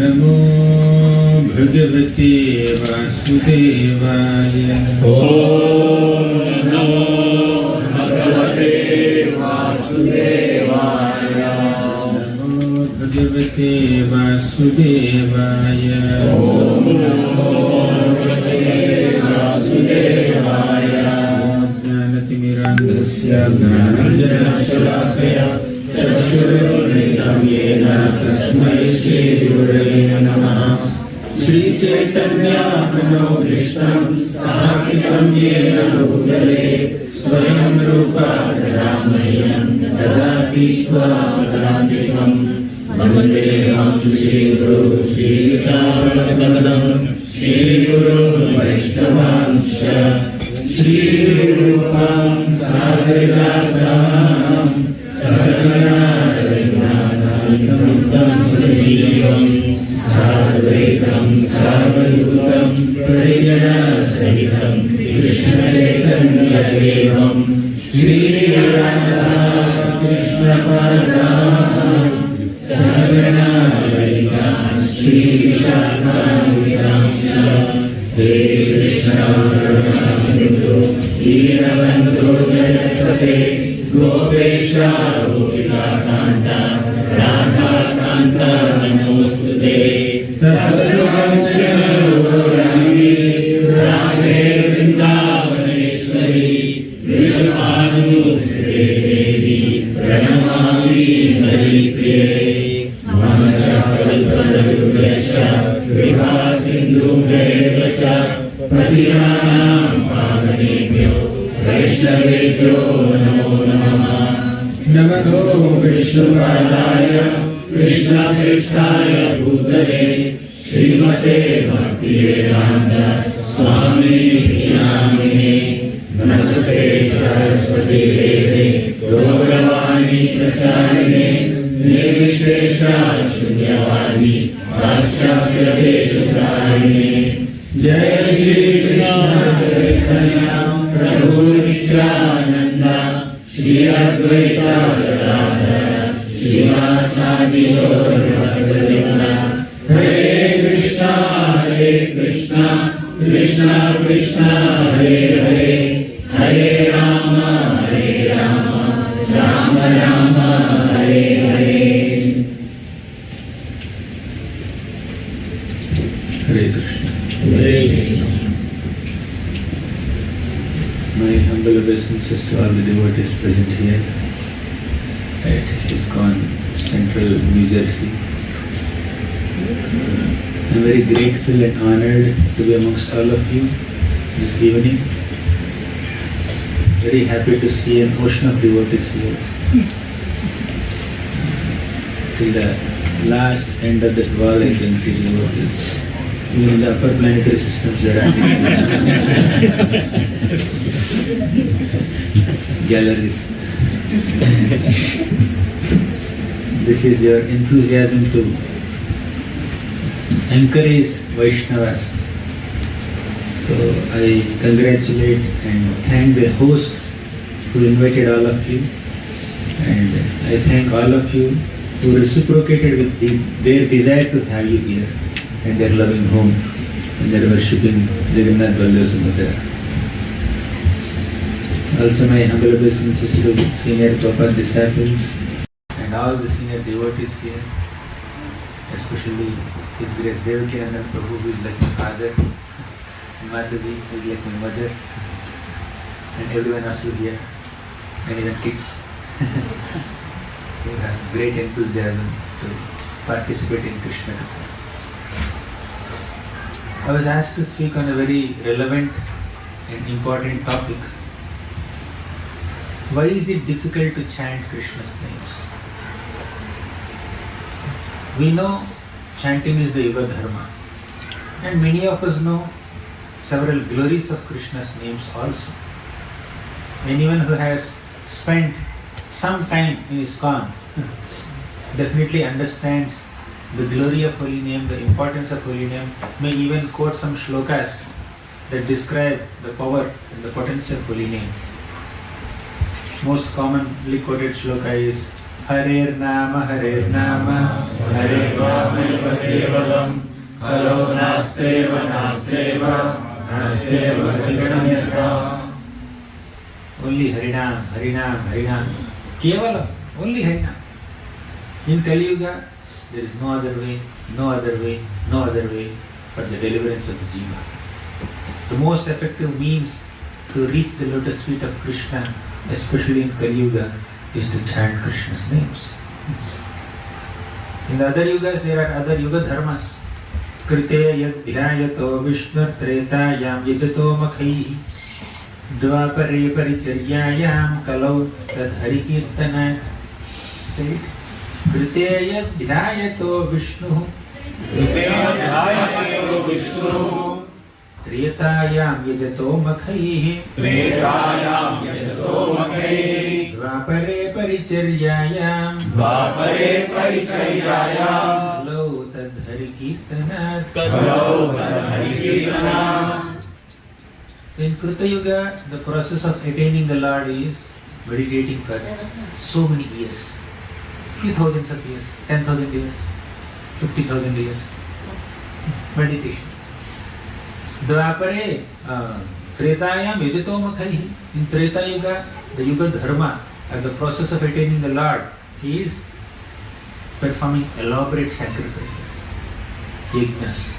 नमो भगवते वासुदेवाय। ॐ नमो भगवते वासुदेवाय। नमो भगवते वासुदेवाय। ॐ नमो भगवते वासुदेवाय। ज्ञानतिमिरान्धस्य ज्ञानाञ्जनशलाकया चक्षुरुन्मिलितं येन तस्मै श्रीगुरवे नमः। श्रीचैतन्यमनोभीष्टं स्थापितं येन भूतले स्वयं रूपा मह्यं ददाति स्वपदान्तिकं। वन्देऽहं श्रीगुरो श्रीयुतापदं श्रीगुरुन् वैष्णवांश्च श्रीरूपं साग्रजातं सकलनाथं सजीवं साद्वैतं सावधूतं परिजनसहितं कृष्णचैतन्यदेवं श्रीराधाकृष्णपादान् सहगणा ललिता श्रीविशाखान्वितांश्च। हे कृष्ण करुणा सिन्धु दीनबन्धो जगत्पते गोपेश गोपिकान्ता राधाकान्ता नमोऽस्तुते। तप्तकाञ्चन गौराङ्गी राधे वृन्दावनेश्वरी वृषभानुसुते देवी प्रणमामि हरिप्रिये। कल्पतरुभ्यश्च कृपा सिन्धुभ्यैव च पतितानां पावनेभ्यो वैष्णवेभ्यो नमो नमः। नमो विष्णुपादाय कृष्णप्रेष्ठाय भूतले श्रीमते भक्तिवेदान्त स्वामिनिधि नामिने। नमस्ते सरस्वती देवे गौरवाणी प्रचारिणे निर्विशेषा शून्यवादी पाश्चात्यदेशसारिणे। जय श्री कृष्ण चैतन्य प्रभु नित्यानंद श्री अद्वैत गदाधर श्रीवासादि गौरभक्तवृंद। हरे कृष्णा कृष्ण कृष्ण हरे हरे हरे राम राम राम हरे हरे। हरे Krishna. My humble obeisances to all the devotees present here at iskcon Central, New Jersey. I'm very grateful and honored to be amongst all of you this evening. Very happy to see an ocean of devotees here. Till the last end of that wall I can see devotees. Even in the upper planetary systems there are galleries. This is your enthusiasm to encourage Vaishnavas. So I congratulate and thank the hosts who invited all of you, and I thank all of you who reciprocated with their desire to have you here and their loving home and their worshipping Jagannath Baldev Subhadra. Also my humble obeisances to senior Prabhupada disciples and all the senior devotees here, especially His Grace Devakinanda Prabhu, who is like my father, and Mataji, who is like my mother, and everyone of you here, and even kids who have great enthusiasm to participate in Krishna Katha. I was asked to speak on a very relevant and important topic. Why is it difficult to chant Krishna's names? We know chanting is the Yuga Dharma, and many of us know several glories of Krishna's names also. Anyone who has spent some time in iskcon definitely understands the glory of holy name, the importance of holy name, may even quote some shlokas that describe the power and the potency of holy name. Most commonly quoted shloka is Harer Nama, Hare Rama, केवलम् कलो नास्तेव नास्तेव नास्तेव गतिगणन्यथा. Only Harinam, Harinam, Harinam. Kevalam, only Harinam. In Kali Yuga, there is no other way, no other way, no other way for the deliverance of the jiva. The most effective means to reach the lotus feet of Krishna, especially in Kali Yuga, is to chant Krishna's names. In the other yugas, there are other yuga dharmas. Krite yad dhyayato Vishnu tretayam yajato makhaihi dvapare paricharyayam kalau tad harikirtanat. Say it. Krite yad dhyayato Vishnu tretayam yajato makhaihi dvapare paricharyayam kalau tad harikirtanat. So in Krita Yuga, the process of attaining the Lord is meditating for so many years. Few thousands of years, 10,000 years, 50,000 years. Meditation. Dvapare, Tretayam Yajato Makhaihi. In Treta Yuga, the Yuga Dharma, as the process of attaining the Lord, is performing elaborate sacrifices, yajnas.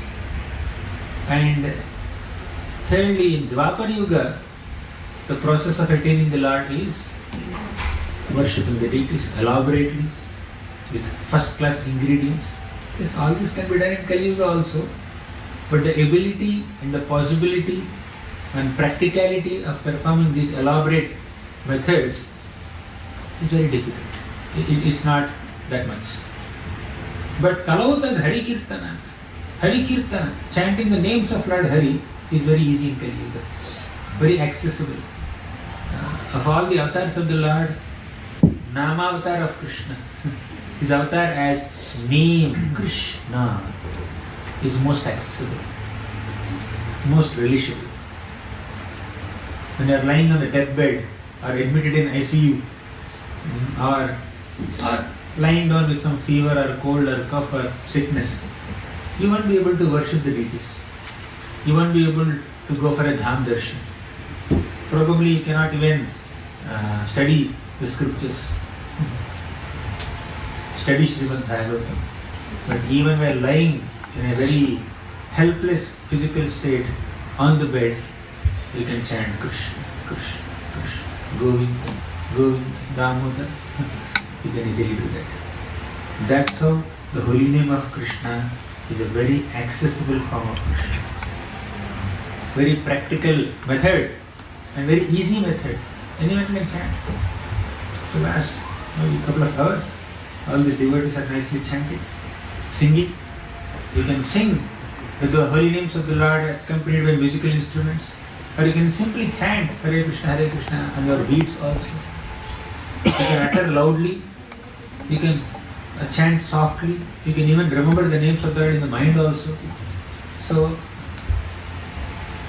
And thirdly, in Dvapar Yuga, the process of attaining the Lord is worshipping the deities elaborately with first-class ingredients. Yes, all this can be done in Kali Yuga also, but the ability and the possibility and practicality of performing these elaborate methods is very difficult. It is not that much. But Kalautan Hari Kirtanat, Hari Kirtana, chanting the names of Lord Hari, is very easy in Kali Yuga, very accessible. Of all the avatars of the Lord, Nama avatar of Krishna, his avatar as name Krishna is most accessible, most relishable. When you are lying on the deathbed or admitted in ICU or lying down with some fever or cold or cough or sickness, you won't be able to worship the deities. You won't be able to go for a dham darshan. Probably you cannot even study the scriptures, study Srimad Bhagavatam. But even while lying in a very helpless physical state on the bed, you can chant Krishna, Krishna, Krishna, Govinda, Govinda, Damodar. You can easily do that. That's how the holy name of Krishna is a very accessible form of Krishna. Very practical method and very easy method. Anyone can chant. So last maybe a couple of hours, all these devotees are nicely chanting, singing. You can sing with the holy names of the Lord accompanied by musical instruments, or you can simply chant Hare Krishna on your beats also. You can utter loudly, you can chant softly, you can even remember the names of the Lord in the mind also. So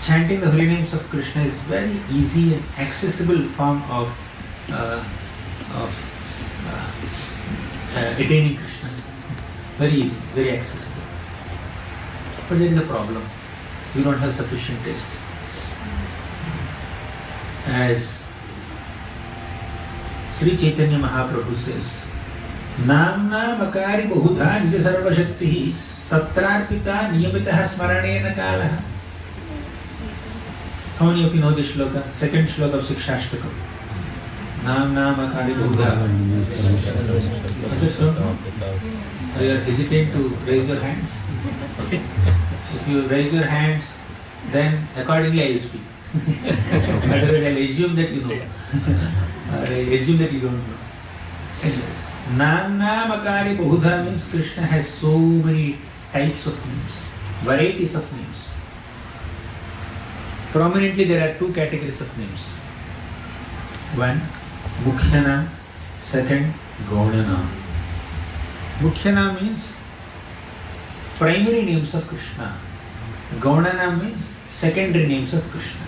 chanting the holy names of Krishna is very easy and accessible form of attaining Krishna. Very easy, very accessible. But there is a problem. We don't have sufficient taste. As Sri Chaitanya Mahaprabhu says, Namna makari bahudha nija sarva shakti tatrarpita niyamitaha smaranena kalaha. How many of you know this shloka? Second shloka of Sikshashtakam. Namna makari bahudha. Are you hesitant to raise your hands? If you raise your hands, then accordingly I will speak. Otherwise I will assume that you know. I assume that you don't know. Yes. Namna makari bahudha means Krishna has so many types of names, varieties of names. Prominently there are two categories of names. One, Mukhyana, second, Gauranga. Mukhyana means primary names of Krishna. Gauranga means secondary names of Krishna.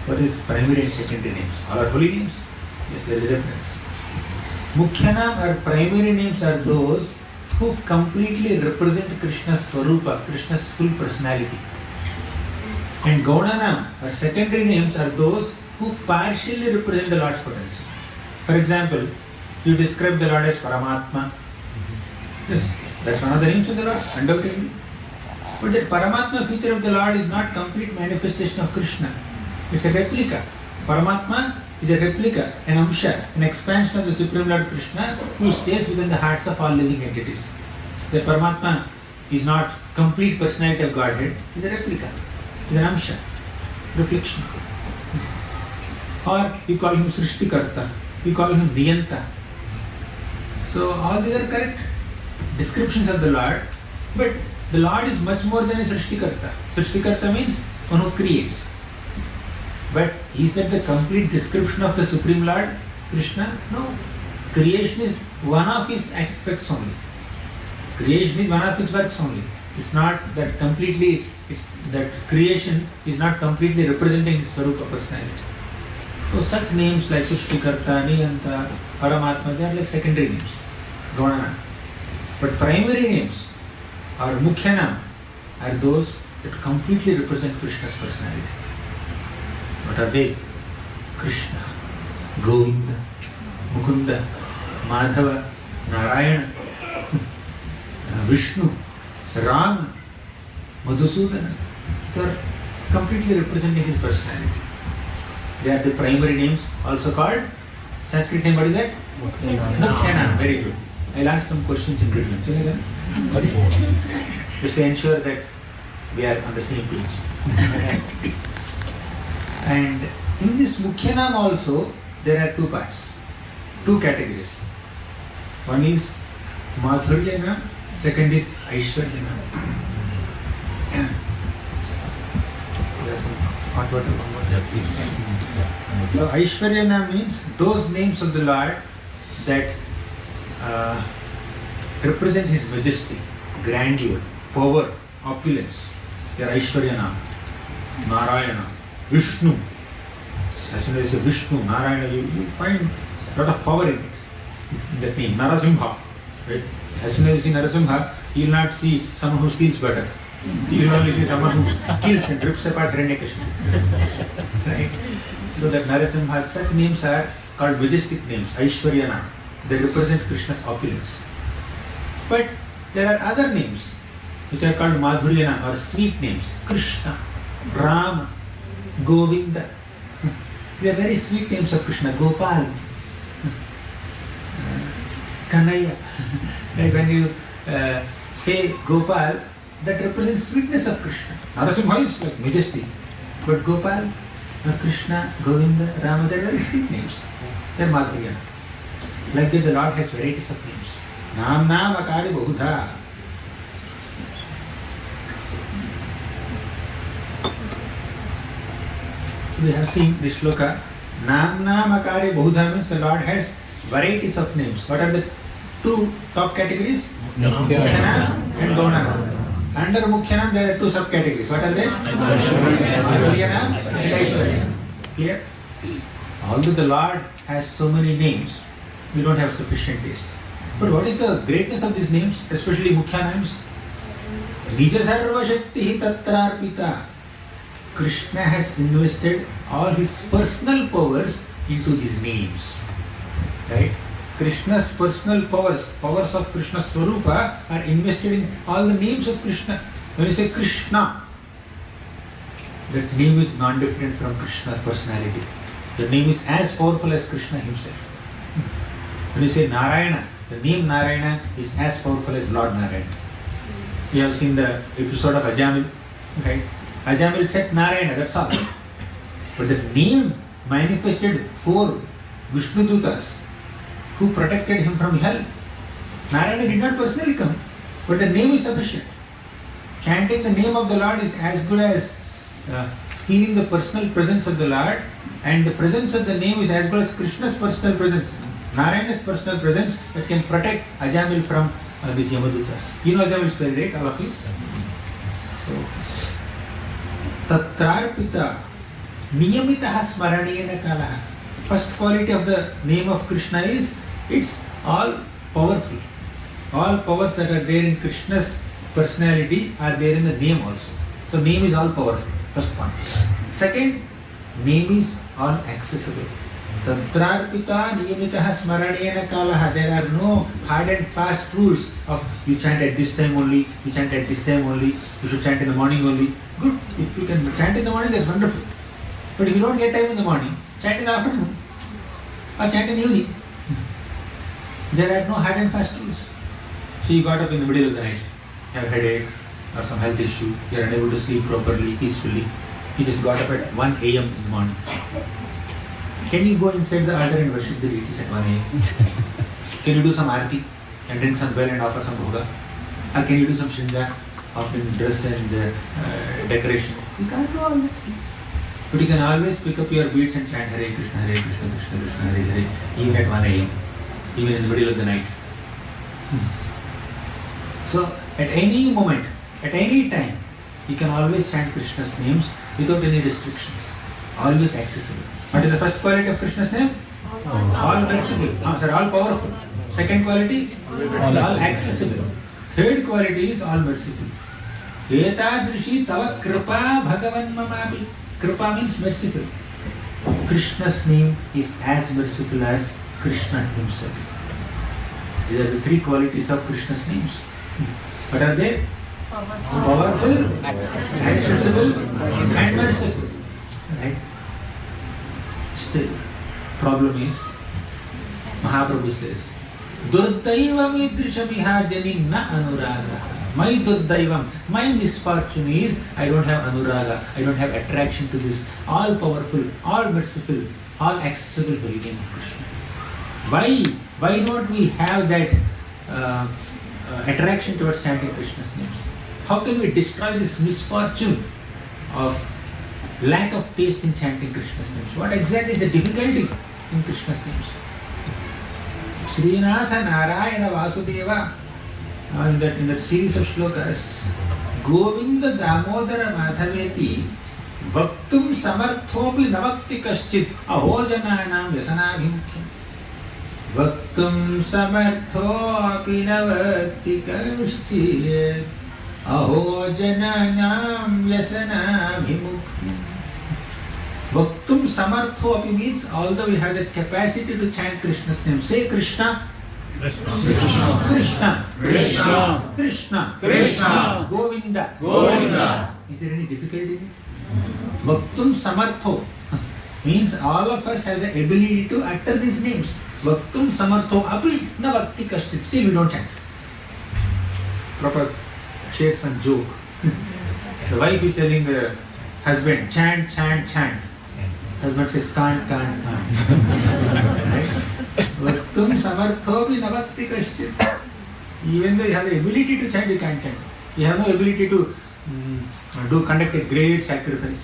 What is primary and secondary names? All are holy names? Yes, there is a difference. Mukhyanam or primary names are those who completely represent Krishna's Swarupa, Krishna's full personality. And Gaunanam, or secondary names, are those who partially represent the Lord's potency. For example, you describe the Lord as Paramatma. Yes, that's one of the names of the Lord, undoubtedly. But that Paramatma feature of the Lord is not complete manifestation of Krishna. It's a replica. Paramatma is a replica, an amsha, an expansion of the Supreme Lord Krishna who stays within the hearts of all living entities. The Paramatma is not complete personality of Godhead, it's a replica, it's an amsha, reflection. Or we call him Srishtikarta, we call him Niyanta. So all these are correct descriptions of the Lord, but the Lord is much more than a Srishtikarta. Srishtikarta means one who creates. But is that the complete description of the Supreme Lord Krishna? No. Creation is one of his aspects only. Creation is one of his works only. It's not that completely, it's that creation is not completely representing his Swarupa personality. So such names like Srishtikarta, Niyanta, Paramatma, they are like secondary names, Gaunana. But primary names or Mukhyanam are those that completely represent Krishna's personality. What are they? Krishna, Govinda, Mukunda, Madhava, Narayana, Vishnu, Rama, Madhusudana. So completely representing his personality. They are the primary names, also called Sanskrit name. What is that? Mukhyanam. Very good. I'll ask some questions in between. Just to ensure that we are on the same page. And in this Mukhyanam also, there are two parts, two categories. One is Madhuryanam, second is Aishwaryanam. So Aishwaryanam means those names of the Lord that represent his majesty, grandeur, power, opulence. They are Aishwaryanam, Narayana, Vishnu. As soon as you say Vishnu, Narayana, you find a lot of power in it. That name, Narasimha. Right? As soon as you see Narasimha, you will not see someone who steals butter. You will only see someone who kills and rips apart Hiranyakashipu. Right? So that Narasimha, such names are called majestic names, Aishwaryana. They represent Krishna's opulence. But there are other names which are called Madhuryana or sweet names. Krishna, Rama, Govinda. They are very sweet names of Krishna. Gopal, Kanaya. Right? When you say Gopal, that represents sweetness of Krishna. Narasimha is like majesty. But Gopal, Krishna, Govinda, Rama, they are very sweet names. They are Madhuryana. Like that the Lord has varieties of names. Namnam akari bahudha. So we have seen this shloka. Namnam akari bahudha means the Lord has varieties of names. What are the two top categories? Mukhyanam and Gaunanam. Under Mukhyanam there are two subcategories. What are they? Madhuryanam and Aishwaryanam. Clear? Although the Lord has so many names, we don't have sufficient taste. But what is the greatness of these names, especially Mukhyanams? Nija sarva shakti tatrarpita. Krishna has invested all his personal powers into these names. Right? Krishna's personal powers, powers of Krishna's Swarupa are invested in all the names of Krishna. When you say Krishna, that name is non-different from Krishna's personality. The name is as powerful as Krishna himself. When you say Narayana, the name Narayana is as powerful as Lord Narayana. You have seen the episode of Ajamil, right? Ajamil said Narayana, that's all. But the name manifested 4 Vishnu Dutas who protected him from hell. Narayana did not personally come, but the name is sufficient. Chanting the name of the Lord is as good as feeling the personal presence of the Lord, and the presence of the name is as good as Krishna's personal presence, Narayana's personal presence that can protect Ajamil from these Yamadutas. You know Ajamil's story, right, all of you? Yes. So, Tatrarpita Niyamitaha Smaraniyana Kalaha. First quality of the name of Krishna is it's all powerful. All powers that are there in Krishna's personality are there in the name also. So name is all powerful. First one. Second, name is all accessible. Tantrarpita niyamitaha smaranena kalaha. There are no hard and fast rules of you chant at this time only, you chant at this time only, you should chant in the morning only. Good. If you can chant in the morning, that's wonderful. But if you don't get time in the morning, chant in the afternoon or chant in the evening. There are no hard and fast rules. So you got up in the middle of the night, have a headache or some health issue, you are unable to sleep properly, peacefully. You just got up at 1 a.m. in the morning. Can you go inside the altar and worship the deities at 1 a.m.? Can you do some arati and drink some well and offer some bhoga? Or can you do some shinda, offering dress and decoration? You can't do all that. But you can always pick up your beads and chant Hare Krishna, Hare Krishna, Krishna Krishna, Hare Hare, even at 1 a.m., even in the middle of the night. So, at any moment, at any time, you can always chant Krishna's names without any restrictions. Always accessible. What is the first quality of Krishna's name? All merciful. All powerful. Second quality? All accessible. Third quality is all merciful. Etadrishi tava kripa bhagavan mamapi. Kripa means merciful. Krishna's name is as merciful as Krishna himself. These are the three qualities of Krishna's names. What are they? Powerful, accessible, and merciful. Right? Still, problem is, Mahaprabhu says, Duddaivam idrishamiha janin na anuraga. My duddaivam, my misfortune is, I don't have anuraga, I don't have attraction to this all powerful, all merciful, all accessible holy name of Krishna. Why don't we have that attraction towards chanting Krishna's names? How can we destroy this misfortune of lack of taste in chanting Krishna's names? What exactly is the difficulty in Krishna's names? Srinatha Narayana Vasudeva, in that series of shlokas, Govinda Damodara Madhaveti Bhaktum Samarthopi Navakti Kaschit Ahojananam Yasanabhimukhyam. Bhaktum Samarthopi Navakti Kaschit Ahojananam Yasanabhimukhyam. Bhaktum Samarthopi means although we have the capacity to chant Krishna's name, say Krishna. Krishna, Krishna, Krishna, Krishna, Krishna, Govinda, Govinda. Is there any difficulty in it? Bhaktum Samartho means all of us have the ability to utter these names. Bhaktum Samartho api na bhakti kashchit. Still we don't chant. Prabhupada shares one joke. The wife is telling the husband, chant, chant, chant. Husband says, can't. Right? Bhaktum samarthopi navakti kaschit. Even though you have the ability to chant, you can't chant. You have no ability to conduct a great sacrifice.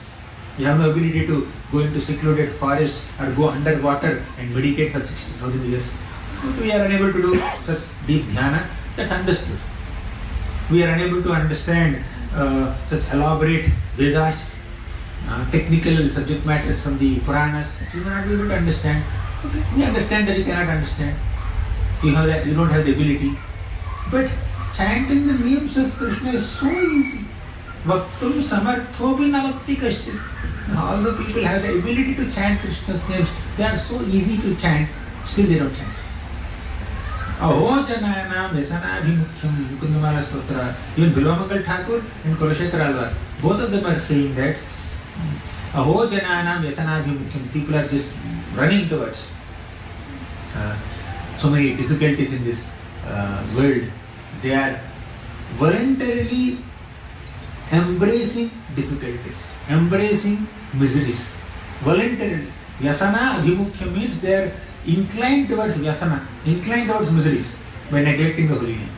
You have no ability to go into secluded forests or go underwater and meditate for 60,000 years. We are unable to do such deep dhyana. That's understood. We are unable to understand such elaborate Vedas, technical subject matters from the Puranas. We will not be able to understand. Okay, we understand that you cannot understand. You don't have the ability. But chanting the names of Krishna is so easy. Bhaktum samarthopi navakti kaschit. All the people have the ability to chant Krishna's names. They are so easy to chant, still they don't chant. Ahojananam yasanabhimukhyam Mukundamala Stotra. Even Bilomangal Thakur and Kulashekar Alvar, both of them are saying that Ahojananam yasanabhimukhyam. People are just running towards so many difficulties in this world. They are voluntarily embracing difficulties, embracing miseries, voluntarily. Vyasana abhimukhyam means they are inclined towards vyasana, inclined towards miseries by neglecting the holy name.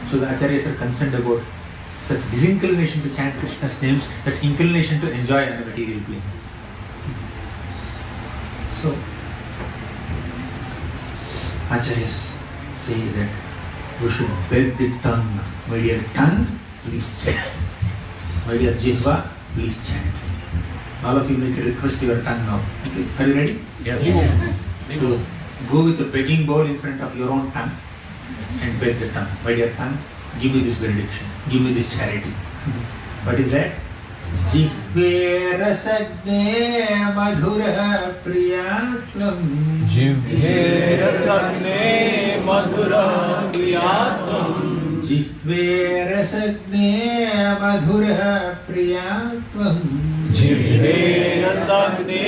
So the acharyas are concerned about such disinclination to chant Krishna's names, that inclination to enjoy on a material plane. So acharyas say that we should beg the tongue. My dear tongue, please chant. My dear jihva, please chant. All of you make a request to your tongue now. Okay. Are you ready? Yes. To go with a begging bowl in front of your own tongue and beg the tongue. My dear tongue, give me this benediction, give me this charity. What is that? Jihve rasagne madhura priyatvam. Jihve rasagne madhura priyatvam. Jihve rasagne madhura priyatvam. Jihve rasagne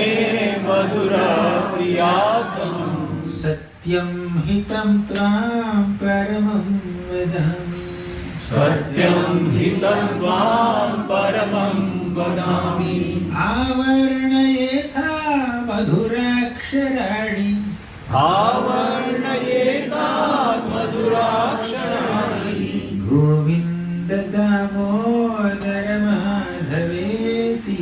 madhura priyatvam. Satyam hitam tvam paramam vadami. Satyam hitam tvam paramam vadami. Avarnayetha madhuraksharaणि. Avarnayeta madhuraksharaणि. Govinda damodara madhaveti.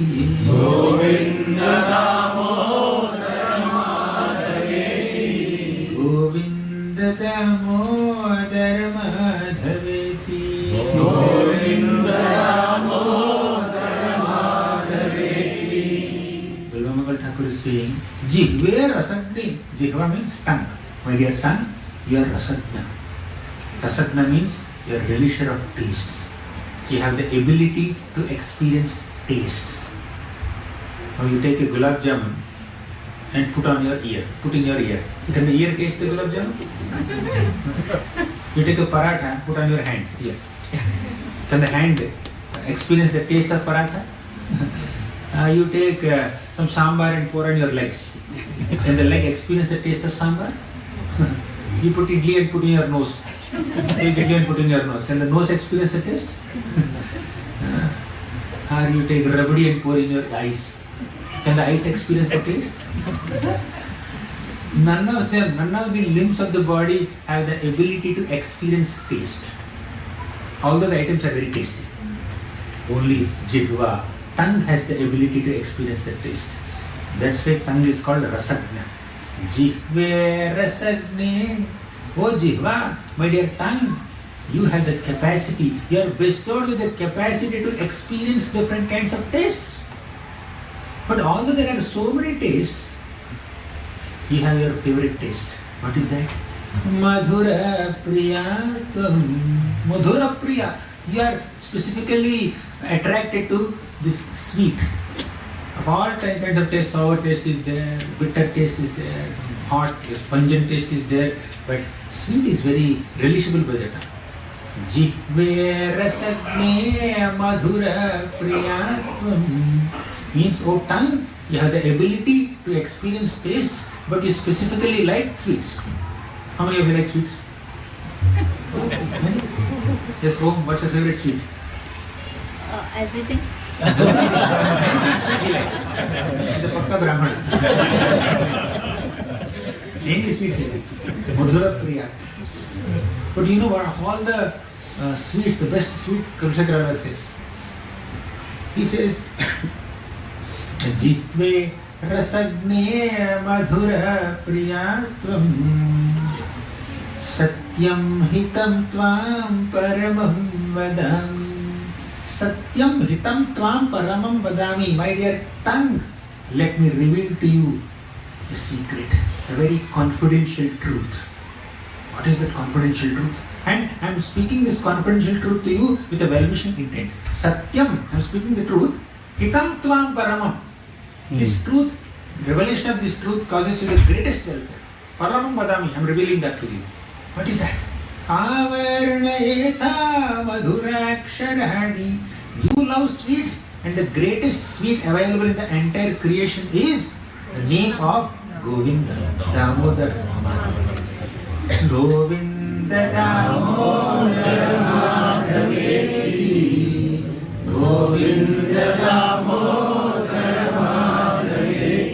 Govinda damodara madhaveti. Govinda damodara madhaveti. Govinda damodara madhaveti. Bilvamangal Thakur is saying, Jihve rasagni. Jihva means tongue. My dear tongue, you are rasagna. Rasagna means you are relisher of tastes. You have the ability to experience tastes. Now you take a gulab jamun and put on your ear, put in your ear. Can the ear taste the gulab jamun? You take a paratha, put on your hand, here. Can the hand experience the taste of paratha? You take some sambar and pour on your legs. Can the leg experience the taste of sambar? You put idli and put in your nose. Take idli and put in your nose. Can the nose experience the taste? Or you take rabdi and pour in your eyes. Can the eyes experience the taste? None of them, none of the limbs of the body have the ability to experience taste. Although the items are very tasty. Only jihva, tongue has the ability to experience the taste. That's why tongue is called rasagna. Jihve rasagne. Oh jihva, my dear tongue, you have the capacity, you are bestowed with the capacity to experience different kinds of tastes. But although there are so many tastes, you have your favorite taste. What is that? Madhura priyatvam. Madhura priya. You are specifically attracted to this sweet. Of all kinds of taste, sour taste is there, bitter taste is there, hot, pungent taste is there, but sweet is very relishable by the tongue. Jihve rasagne madhura priyatvam. Means, oh tongue, you have the ability to experience tastes, but you specifically like sweets. How many of you like sweets? Many? Yes, oh, what's your favorite sweet? Everything. He likes. The Pakka Brahman. Any sweet he likes. Madhura Priya. But you know what? Of all the sweets, the best sweet, Krishna says. He says, Jihve rasagne madhura priyatvam. Satyam hitam tvam paramam vadami. Satyam hitam tvam paramam vadami. My dear tongue, let me reveal to you a secret, a very confidential truth. What is that confidential truth? And I am speaking this confidential truth to you with a well-wishing intent. Satyam, I am speaking the truth. Hitam tvam paramam. This truth, revelation of this truth causes you the greatest welfare. Paramam vadami, I am revealing that to you. What is that? Avarnayeta madhuraksharaणि. You love sweets, and the greatest sweet available in the entire creation is the name of Govinda Damodar Madhava. Govinda Damodar Madhaveti. Govinda Damodar Madhaveti.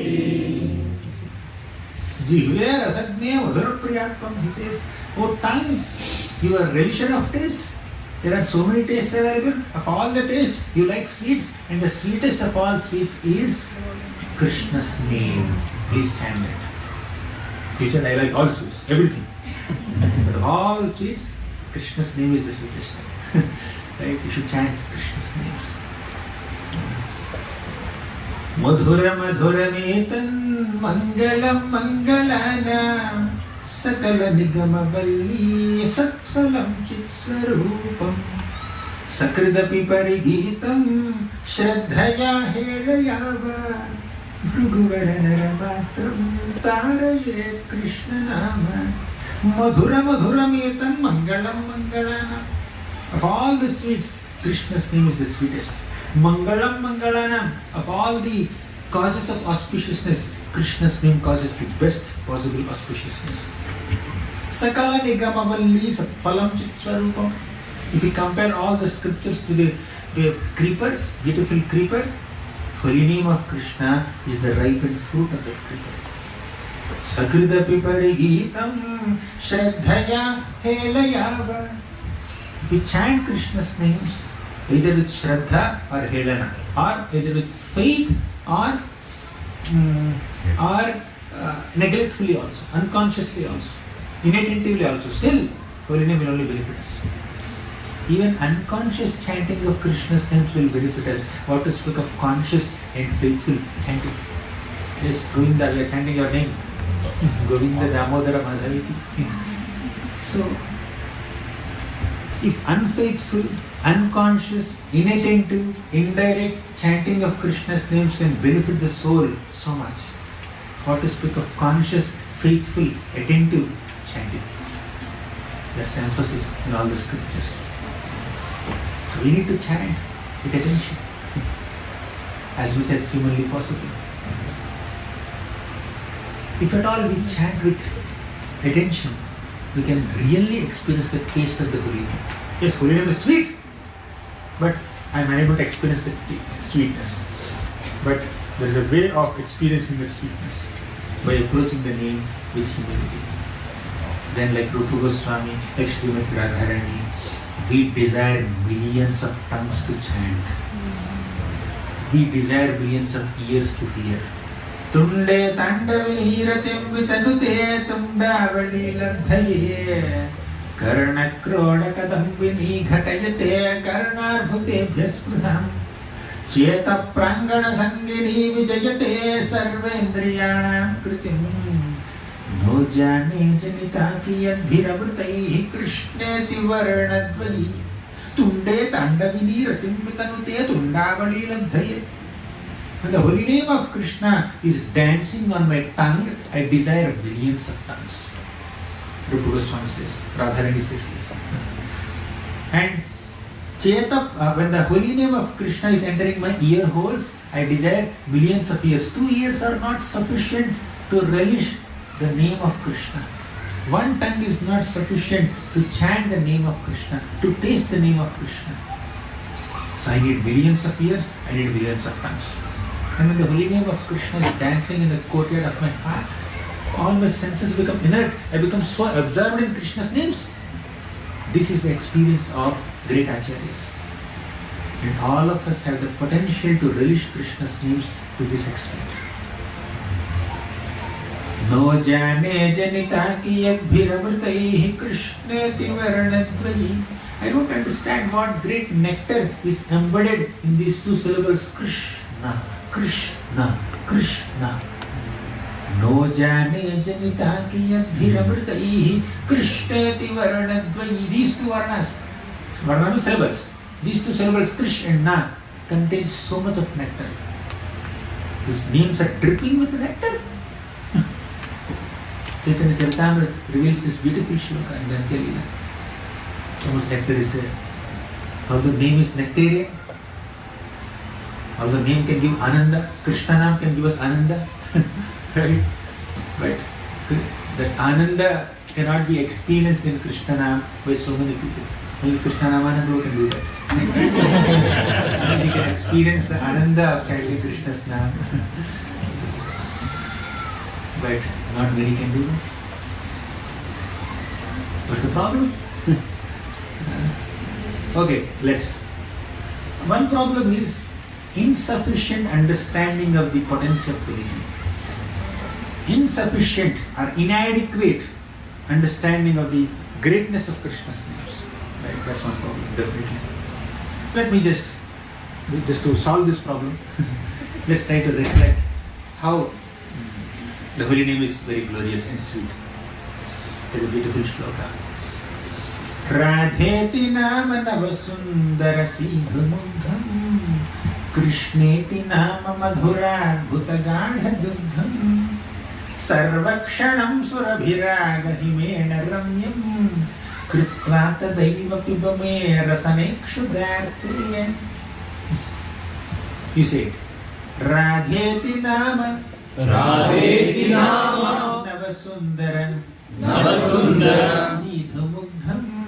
Jihve rasagne madhura priyatvam. He says, oh tongue, you are relisher of tastes. There are so many tastes available. Of all the tastes, you like sweets, and the sweetest of all sweets is Krishna's name. Please chant that. He said, I like all sweets, everything. But of all sweets, Krishna's name is the sweetest. Right? You should chant Krishna's names. Madhura madhurametan mangalam mangalana sakala nigama valli satphalam chitsvarupam sakridapi parigitam shraddhaya helayava bhruguvaranaramatram taraye krishna nama madhura madhurametan mangalam mangalana. Of all the sweets, Krishna's name is the sweetest. Mangalam Mangalanam. Of all the causes of auspiciousness, Krishna's name causes the best possible auspiciousness. Sakala Nigamavalli Phalam Chitsvarupam. If we compare all the scriptures to the creeper, beautiful creeper, holy name of Krishna is the ripened fruit of the creeper. Sakridapi parigitam shraddhaya helayava. We chant Krishna's names either with Shraddha or Helana, or either with faith or neglectfully also, unconsciously also, inattentively also. Still, holy name will only benefit us. Even unconscious chanting of Krishna's names will benefit us. What to speak of conscious and faithful chanting? Just Govinda, we are chanting your name. Govinda Damodara Madhaviti. So, if unfaithful, unconscious, inattentive, indirect chanting of Krishna's names can benefit the soul so much, what to speak of conscious, faithful, attentive chanting? That's the emphasis in all the scriptures. So we need to chant with attention as much as humanly possible. If at all we chant with attention, we can really experience the taste of the holy name. Yes, holy name is sweet, but I am unable to experience the sweetness. But there is a way of experiencing that sweetness by approaching the name with humility. Then, like Rupa Goswami, like Srimati Radharani, we desire millions of tongues to chant. We desire millions of ears to hear. Tunde tandaviniratim vitanute tundavali labdhaye karnakrodakadambini ghatayate karnarbhute sprunam cheta prangana sangini vijayate sarvendriyanam kritim no jane janita ki yadbhiravritaihi krishneti varnadvayi tunde tandaviniratim vitanute tundavali labdhaye. When the holy name of Krishna is dancing on my tongue, I desire millions of tongues. Rupa Goswami says, Radharani says this. And when the holy name of Krishna is entering my ear holes, I desire millions of ears. 2 ears are not sufficient to relish the name of Krishna. One tongue is not sufficient to chant the name of Krishna, to taste the name of Krishna. So I need millions of ears, I need millions of tongues. And when the holy name of Krishna is dancing in the courtyard of my heart, all my senses become inert. I become so absorbed in Krishna's names. This is the experience of great acharyas. And all of us have the potential to relish Krishna's names to this extent. No jane janita ki yadbhiramritaihi krishneti varanadvayi. I don't understand what great nectar is embedded in these two syllables, Krishna. Krishna, Krishna. No jane janita ki yadbhiramritaihi krishneti varanadvayi. These two varnas, varna syllables, these two syllables, Krish and Na, contain so much of nectar. These names are dripping with nectar. Chaitanya Charitamrita reveals this beautiful shloka in the Antya Leela. So much nectar is there. How the name is nectarian. How the name can give Ananda. Krishna Naam can give us Ananda. Right? But that Ananda cannot be experienced in Krishna Naam by so many people. Only Krishna Namananda can do that. He can experience the Ananda of chanting Krishna's Naam. But not many can do that. What's the problem? Okay, let's. One problem is insufficient understanding of the potency of holy name. Insufficient or inadequate understanding of the greatness of Krishna's names. Right, that's one problem, definitely. Let me just to solve this problem, Let's try to reflect how the holy name is very glorious and sweet. It's a beautiful shloka. Radheti nama navasundara sidhamudham Krishneti nama madhura bhutagadha dugdham Sarvakshanam surabhiraga himena ramyam Kritva tadaiva pibame rasanekshudartya. You say it. Radheti nama Navasundara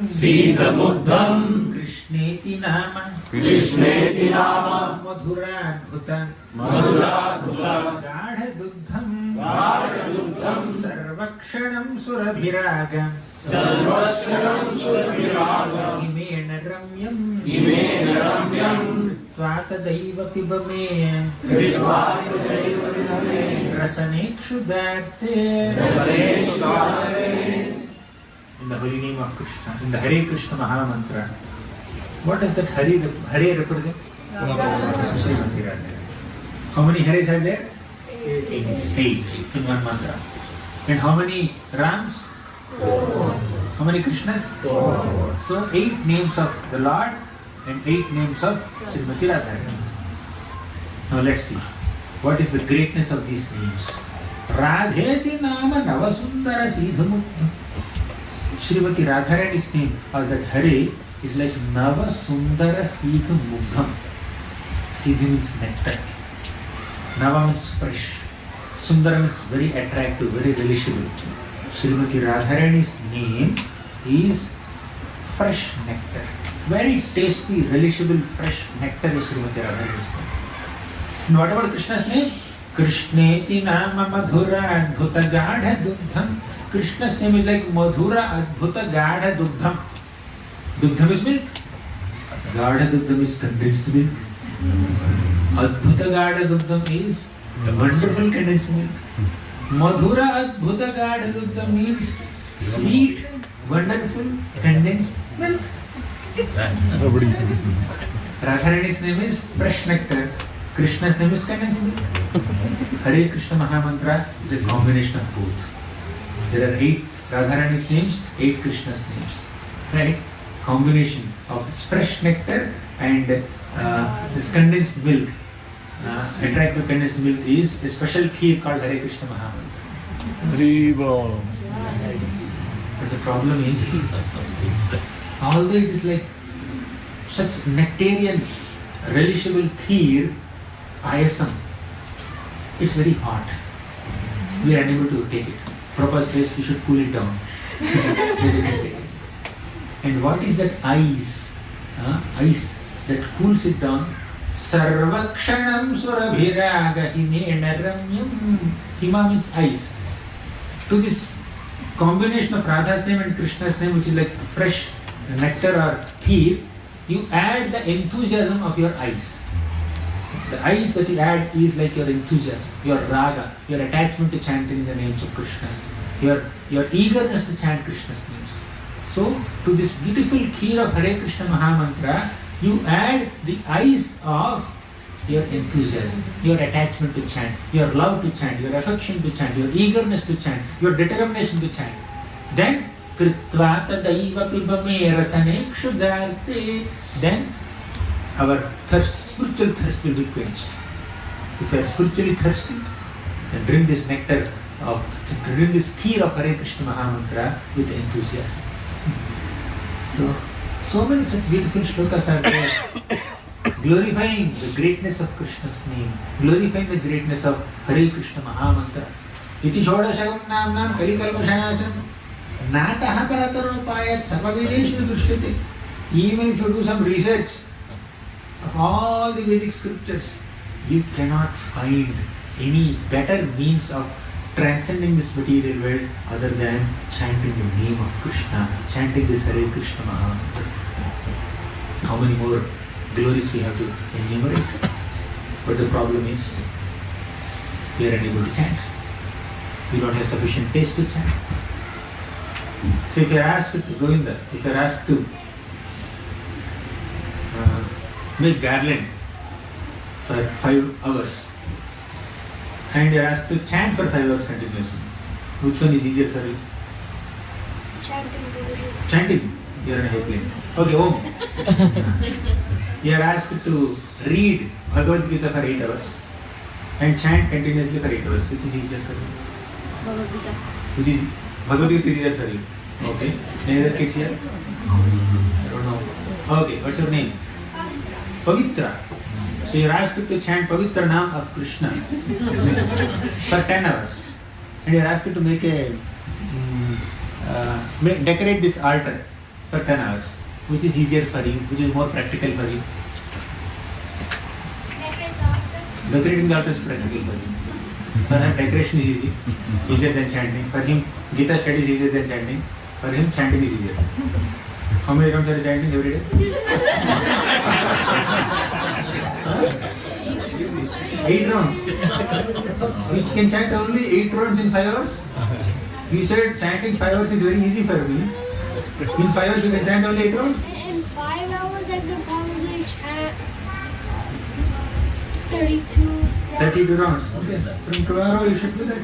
Sidhamugdham Krishneti nama Madhuradbhuta Gadha dugdham Sarvakshanam surabhiraga Himena ramyam Tvatadaiva pibame Rasanekshudarte. In the holy name of Krishna, in the Hare Krishna Maha Mantra, what does that Hare represent? Srimati Radha. How many Hares are there? 8 in one mantra. And how many Rams? 4. How many Krishnas? 4. So 8 names of the Lord and 8 names of Srimati Radha. Now let's see. What is the greatness of these names? Radheti nama navasundara sidhamudham. Srimati Radharani's name, or that Hare, is like Navasundara sidhamudham. Siddhi means nectar. Nava means fresh. Sundara means very attractive, very relishable. Srimati Radharani's name is fresh nectar. Very tasty, relishable, fresh nectar is Srimati Radharani's name. And what about Krishna's name? Krishneti nama madhura adbhuta gadha dugdham. Krishna's name is like madhura adbhuta gadha dugdham. Dugdham is milk. Gadha dugdham is condensed milk. Adbhuta gadha dugdham is wonderful condensed milk. Madhura adbhuta gadha dugdham means sweet, wonderful condensed milk. Radharani's name is fresh nectar. Krishna's name is condensed milk. Hare Krishna Maha Mantra is a combination of both. There are 8 Radharani's names, 8 Krishna's names. Right? Combination of this fresh nectar and this condensed milk. Attractive condensed milk is a special kheer called Hare Krishna Maha Mantra. But the problem is, although it is like such nectarian, relishable kheer, payasam, it's very hot. We are unable to take it. Prabhupada says we should cool it down. And what is that ice? Ice that cools it down. Sarvakshanam surabhiraga himena ramyam. Hima means ice. To this combination of Radha's name and Krishna's name, which is like fresh nectar or kheer, you add the enthusiasm of your ice. The ice that you add is like your enthusiasm, your raga, your attachment to chanting the names of Krishna, your eagerness to chant Krishna's names. So, to this beautiful kheer of Hare Krishna Maha Mantra, you add the ice of your enthusiasm, your attachment to chant, your love to chant, your affection to chant, your eagerness to chant, your determination to chant. Then, Kritva tadaiva pibame rasanekshudarte. Then, our thirst, spiritual thirst will be quenched. If you are spiritually thirsty, then drink this nectar drink this kheer of Hare Krishna Maha Mantra with enthusiasm. So many such beautiful shlokas are there, glorifying the greatness of Krishna's name, glorifying the greatness of Hare Krishna Maha Mantra. Iti shodashagam namnam kalikalmashanasam nataha parataropayat sarvavedeshu drishyate. Even if you do some research of all the Vedic scriptures, you cannot find any better means of transcending this material world other than chanting the name of Krishna, chanting this Hare Krishna Maha Mantra. How many more glories we have to enumerate? But the problem is, we are unable to chant. We don't have sufficient taste to chant. So if you are asked to go in there, if you are asked to make garland for 5 hours and you are asked to chant for 5 hours continuously. Which one is easier for you? Chanting. You are in a airplane. Okay, Om. You are asked to read Bhagavad Gita for 8 hours and chant continuously for 8 hours. Which is easier for you? Bhagavad Gita. Which is Bhagavad Gita is easier for you? Okay. Any other kids here? I don't know. Okay, what's your name? Pavitra. So you are asked to chant Pavitra Naam of Krishna for 10 hours. And you are asked to make a decorate this altar for 10 hours. Which is easier for you? Which is more practical for you? Decorating the altar is practical for you. For him, decoration is easier than chanting. For him, Gita study is easier than chanting. For him, chanting is easier. How many rounds are you chanting every day? 8 rounds. You can chant only 8 rounds in 5 hours? You said chanting 5 hours is very easy for me. In 5 hours you can chant only 8 rounds? In 5 hours I could probably chant 32 rounds. Okay. From tomorrow you should do that.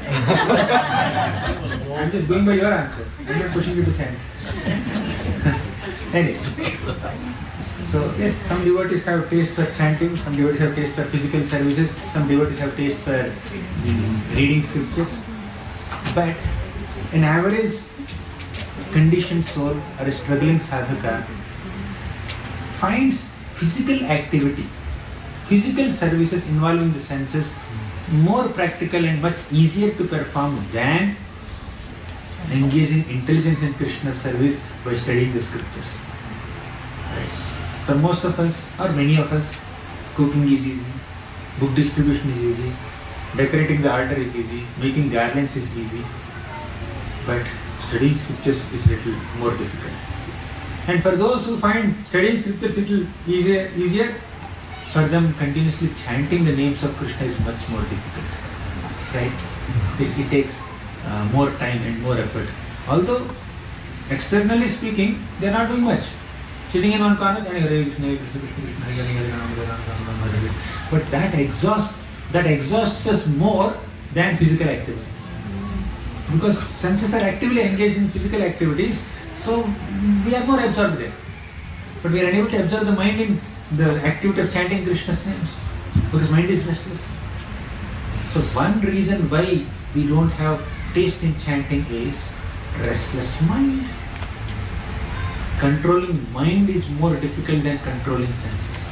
I'm just going by your answer. I'm not pushing you to chant. Anyway. So yes, some devotees have taste for chanting, some devotees have taste for physical services, some devotees have taste for reading scriptures. But an average conditioned soul or a struggling sadhaka finds physical activity, physical services involving the senses more practical and much easier to perform than engaging intelligence in Krishna's service by studying the scriptures. Right? For most of us, or many of us, cooking is easy, book distribution is easy, decorating the altar is easy, making garlands is easy, but studying scriptures is little more difficult. And for those who find studying scriptures little easier, for them continuously chanting the names of Krishna is much more difficult. Right? It takes more time and more effort. Although, externally speaking, they are not doing much. Sitting in one corner, chanting Hare Krishna, Hare Krishna, Krishna Krishna, Hare Hare, Hare Rama, Hare Rama, Rama Rama, Hare Hare. But that exhausts us more than physical activity. Because senses are actively engaged in physical activities, so we are more absorbed there. But we are unable to absorb the mind in the activity of chanting Krishna's names, because mind is restless. So one reason why we don't have taste in chanting is restless mind. Controlling mind is more difficult than controlling senses.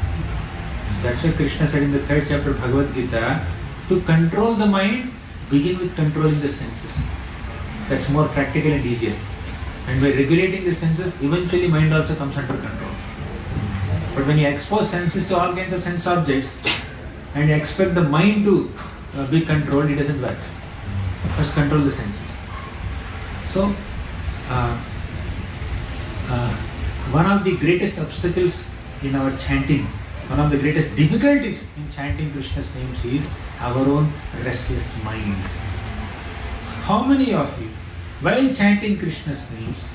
That's why Krishna said in the 3rd chapter of Bhagavad Gita, to control the mind, begin with controlling the senses. That's more practical and easier. And by regulating the senses, eventually mind also comes under control. But when you expose senses to all kinds of sense objects and you expect the mind to be controlled, it doesn't work. First control the senses. So, one of the greatest obstacles in our chanting, one of the greatest difficulties in chanting Krishna's names is our own restless mind. How many of you, while chanting Krishna's names,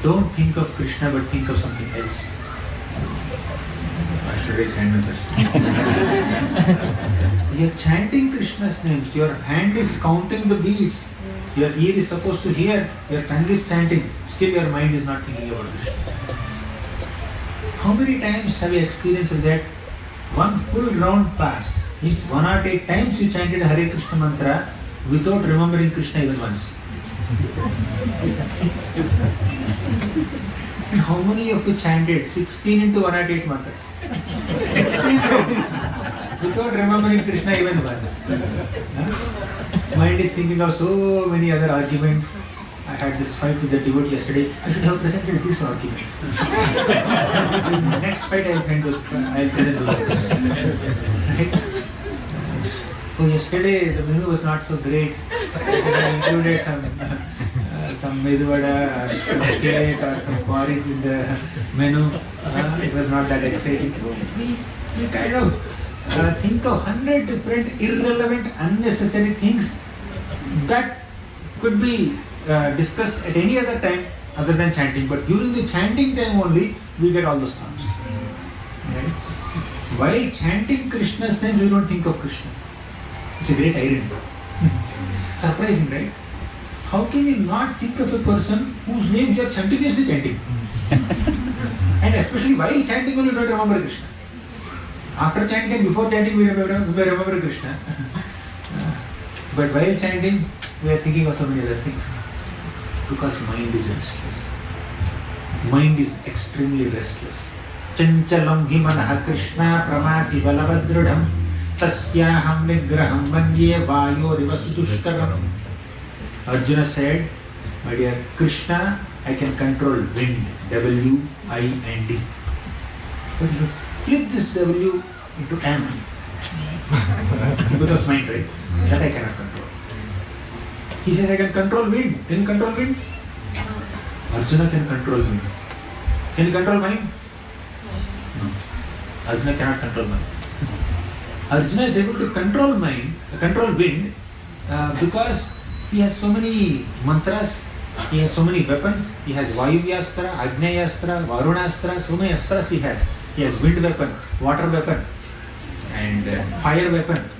don't think of Krishna but think of something else? I should raise hand first. You are chanting Krishna's names, your hand is counting the beats, your ear is supposed to hear, your tongue is chanting, still your mind is not thinking about Krishna. How many times have you experienced that one full round passed, means 108 times you chanted Hare Krishna mantra without remembering Krishna even once? And how many of you chanted 16 into 108 mantras? 16 times without remembering Krishna even once. Mind is thinking of so many other arguments. I had this fight with the devotee yesterday. I should have presented this argument. Next fight I'll present those arguments. Right? Oh, yesterday the menu was not so great. I included some medu vada, some cake or some porridge in the menu. It was not that exciting. So we kind of think of 100 different irrelevant, unnecessary things that could be discussed at any other time other than chanting. But during the chanting time only, we get all those thoughts. Right? While chanting Krishna's name, we don't think of Krishna. It's a great irony. Surprising, right? How can we not think of a person whose name you are continuously chanting? And especially while chanting, we don't remember Krishna. After chanting, before chanting, we remember Krishna. But while chanting, we are thinking of so many other things. Because mind is restless. Mind is extremely restless. Chanchalam hi manah Krishna pramati balavadridham tasyaham vigraham vanye vayoriva sudushkaram. Arjuna said, my dear Krishna, I can control wind, W-I-N-D. But if you flip this W into M, it becomes mind, right? That I cannot control. He says, I can control wind. Can you control wind? Arjuna can control wind. Can you control mind? No. Arjuna cannot control mind. Arjuna is able to control mind, control wind, because he has so many mantras, he has so many weapons. He has Vayuvyastra, Agnayastra, Varunastra, so many astras he has. He has wind weapon, water weapon, and fire weapon.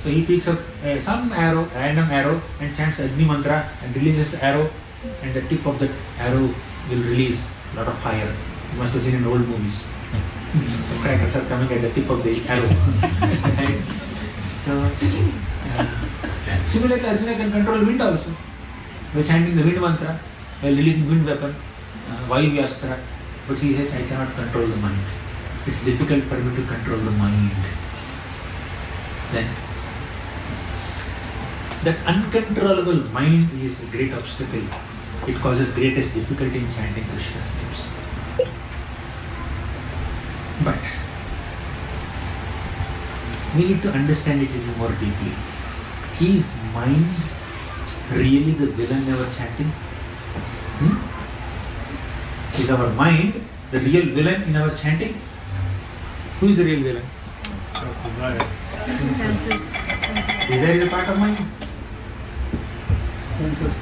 So he picks up some arrow, random arrow, and chants Agni mantra and releases the arrow, and the tip of the arrow will release a lot of fire. You must have seen in old movies. The crackers are coming at the tip of the arrow. Right? So, similarly, Arjuna can control wind also. By chanting the wind mantra, by releasing wind weapon, Vayuvyastra. But he says, I cannot control the mind. It's difficult for me to control the mind. Then, that uncontrollable mind is a great obstacle. It causes greatest difficulty in chanting Krishna's names. But we need to understand it a little more deeply. Is mind really the villain in our chanting? Is our mind the real villain in our chanting? Who is the real villain? Senses. Desire is a part of mind. Senses of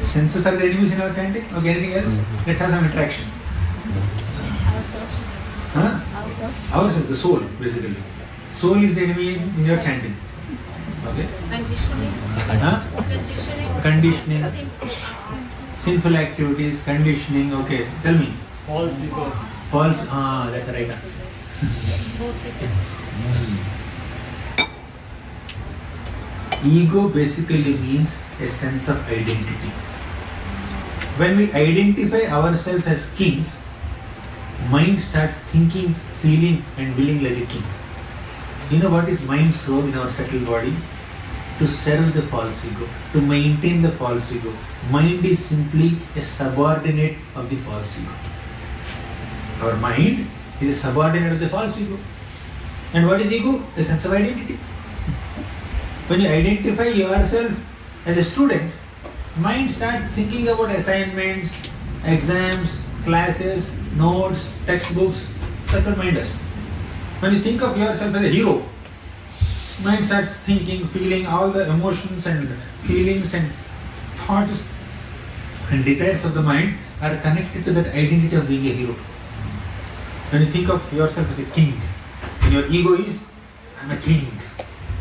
Senses are the enemies in our chanting? Okay, anything else? Let's have some interaction. ourselves. Ourselves, the soul, basically. Soul is the enemy in your chanting. Okay? Conditioning. Sinful activities, conditioning. Okay, tell me. False ego. False, that's the right answer. Ego basically means a sense of identity. When we identify ourselves as kings, mind starts thinking, feeling and willing like a king. You know what is mind's role in our subtle body? To serve the false ego, to maintain the false ego. Mind is simply a subordinate of the false ego. Our mind is a subordinate of the false ego. And what is ego? A sense of identity. When you identify yourself as a student, mind starts thinking about assignments, exams, classes, notes, textbooks. That's what mind does. When you think of yourself as a hero, mind starts thinking, feeling, all the emotions and feelings and thoughts and desires of the mind are connected to that identity of being a hero. When you think of yourself as a king, and your ego is, I'm a king,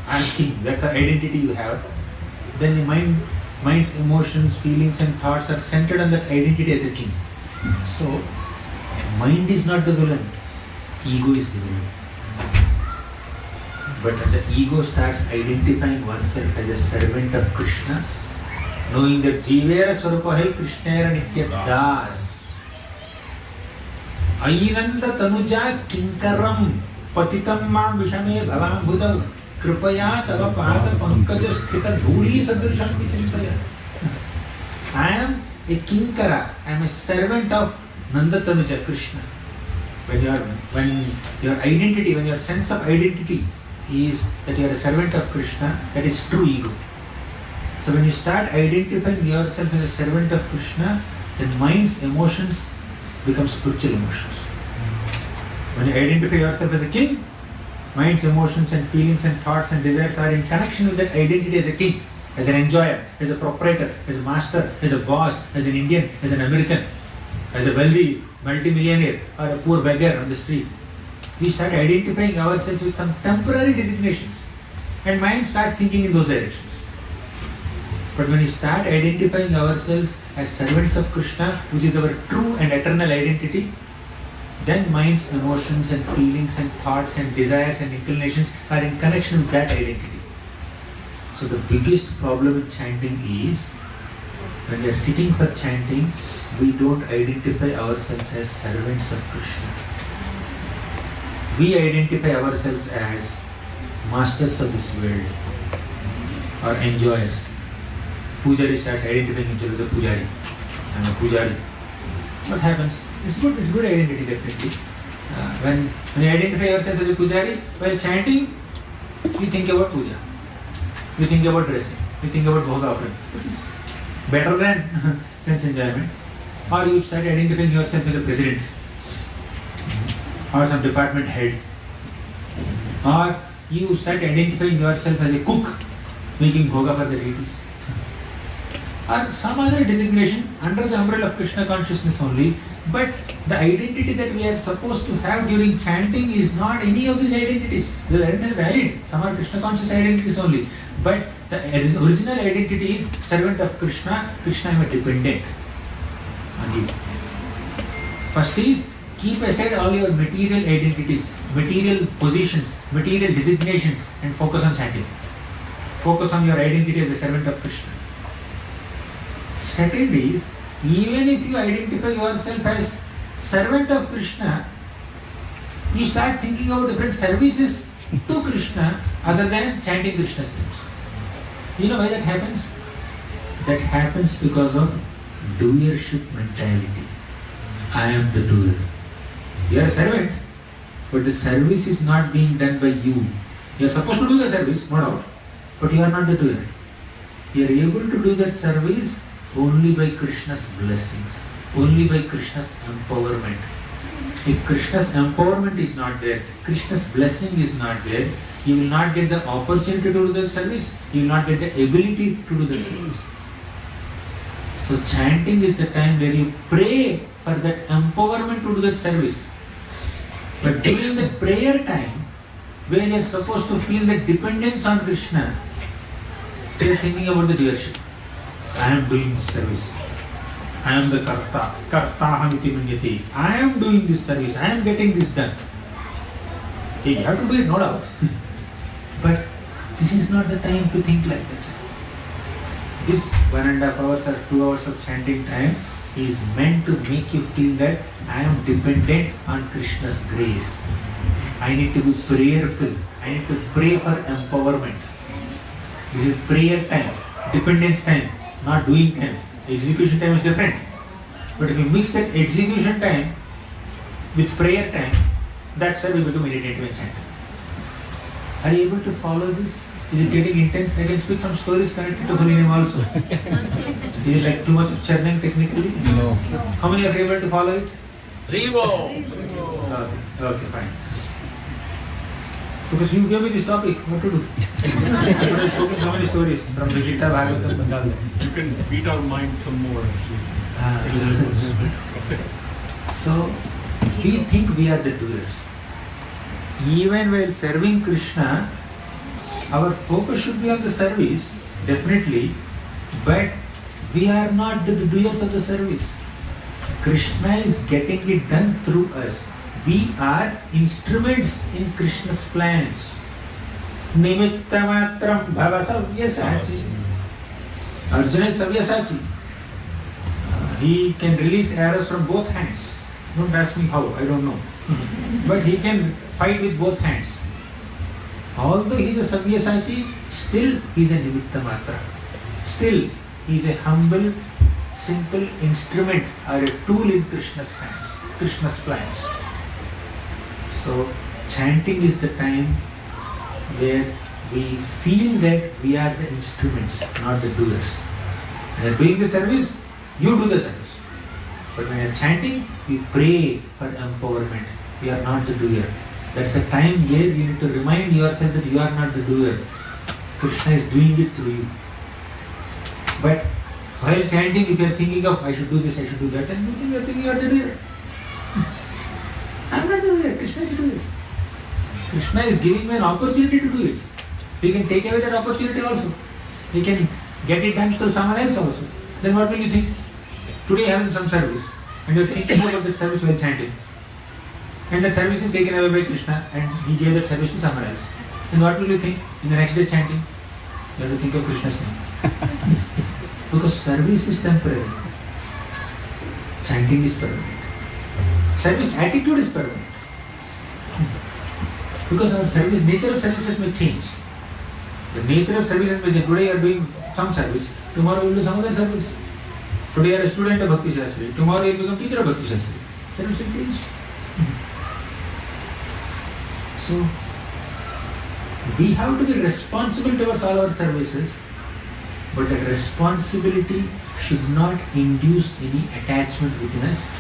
I'm king, that's the identity you have, then the mind's emotions, feelings and thoughts are centered on that identity as a king. So, mind is not the villain, ego is the villain. But when the ego starts identifying oneself as a servant of Krishna, knowing that Jivera Swarupahe Krishnera Nitya Das, Ainanda Tanuja Kinkaram Patitam Mam Vishame Bhavam Buddha Kripaya Tava Pada Pankaja Sthita Dhuli Sadrisham Vichintaya. I am a Kinkara, I am a servant of Nanda Tanuja Krishna. When your identity, when your sense of identity is that you are a servant of Krishna, that is true ego. So when you start identifying yourself as a servant of Krishna, then mind's emotions become spiritual emotions. When you identify yourself as a king, mind's emotions and feelings and thoughts and desires are in connection with that identity as a king, as an enjoyer, as a proprietor, as a master, as a boss, as an Indian, as an American. as a wealthy multi-millionaire or a poor beggar on the street. We start identifying ourselves with some temporary designations and mind starts thinking in those directions. But when we start identifying ourselves as servants of Krishna, which is our true and eternal identity, then mind's emotions and feelings and thoughts and desires and inclinations are in connection with that identity. So the biggest problem with chanting is, when we are sitting for chanting, we don't identify ourselves as servants of Krishna. We identify ourselves as masters of this world or enjoyers. Pujari starts identifying himself as a pujari. I am a pujari. What happens? It's good identity definitely. When you identify yourself as a pujari, while chanting, you think about puja. You think about dressing. You think about bhoga offering. Which is better than sense enjoyment. Or you start identifying yourself as a president. Or some department head. Or you start identifying yourself as a cook, making bhoga for the deities. Or some other designation under the umbrella of Krishna consciousness only, but the identity that we are supposed to have during chanting is not any of these identities. The identities are valid, some are Krishna conscious identities only, but the original identity is servant of Krishna. Krishna, I am a dependent on you. First is, keep aside all your material identities, material positions, material designations and focus on chanting. Focus on your identity as a servant of Krishna. Second is, even if you identify yourself as servant of Krishna, you start thinking about different services to Krishna other than chanting Krishna's names. You know why that happens? That happens because of doership mentality. I am the doer. You are a servant, but the service is not being done by you. You are supposed to do the service, no doubt, but you are not the doer. You are able to do that service only by Krishna's blessings, only by Krishna's empowerment. If Krishna's empowerment is not there, Krishna's blessing is not there, you will not get the opportunity to do the service, you will not get the ability to do the service. So chanting is the time where you pray for that empowerment to do that service. But during the prayer time, where you are supposed to feel the dependence on Krishna, you are thinking about the doership. I am doing this service. I am the karta. Kartahamiti manyati. I am doing this service. I am getting this done. You have to do it, no doubt. But this is not the time to think like that. This 1.5 hours or 2 hours of chanting time is meant to make you feel that I am dependent on Krishna's grace. I need to be prayerful. I need to pray for empowerment. This is prayer time, dependence time. Not doing time. Execution time is different. But if you mix that execution time with prayer time, that's why we become meditative and chanting. Are you able to follow this? Is it getting intense? I can speak some stories connected to holy name also. Is it like too much of churning technically? No. How many are able to follow it? Rivo! Okay, fine. Because you gave me this topic, what to do? I have spoken so many stories from the Gita, Bhagavatam, Bengal. You can beat our mind some more So, we think we are the doers. Even while serving Krishna, our focus should be on the service, definitely, but we are not the doers of the service. Krishna is getting it done through us. We are instruments in Krishna's plans. Nimitta matram bhava savyasachi. Arjuna is savyasachi. He can release arrows from both hands. Don't ask me how, I don't know. But he can fight with both hands. Although he is a savyasachi, still he is a nimitta matra. Still he is a humble, simple instrument or a tool in Krishna's hands, Krishna's plans. So chanting is the time where we feel that we are the instruments, not the doers. When doing the service, you do the service. But when you are chanting, we pray for empowerment. We are not the doer. That's a time where you need to remind yourself that you are not the doer. Krishna is doing it through you. But While chanting, if you are thinking of I should do this, I should do that, then you are thinking you are the doer. I am not the doer, Krishna is the doer. Krishna is giving me an opportunity to do it. We can take away that opportunity also. We can get it done through someone else also. Then what will you think? Today you are having some service and you are thinking about the service while chanting. And the service is taken away by Krishna and he gave that service to someone else. Then what will you think in the next day's chanting? You have to think of Krishna's name. Because service is temporary. Chanting is permanent. Service attitude is permanent. Because our service, nature of services may change. The nature of services may change. Today you are doing some service, tomorrow you will do some other service. Today you are a student of Bhakti Shastri, tomorrow you will become teacher of Bhakti Shastri. Service will change. So, we have to be responsible towards all our services, but the responsibility should not induce any attachment within us,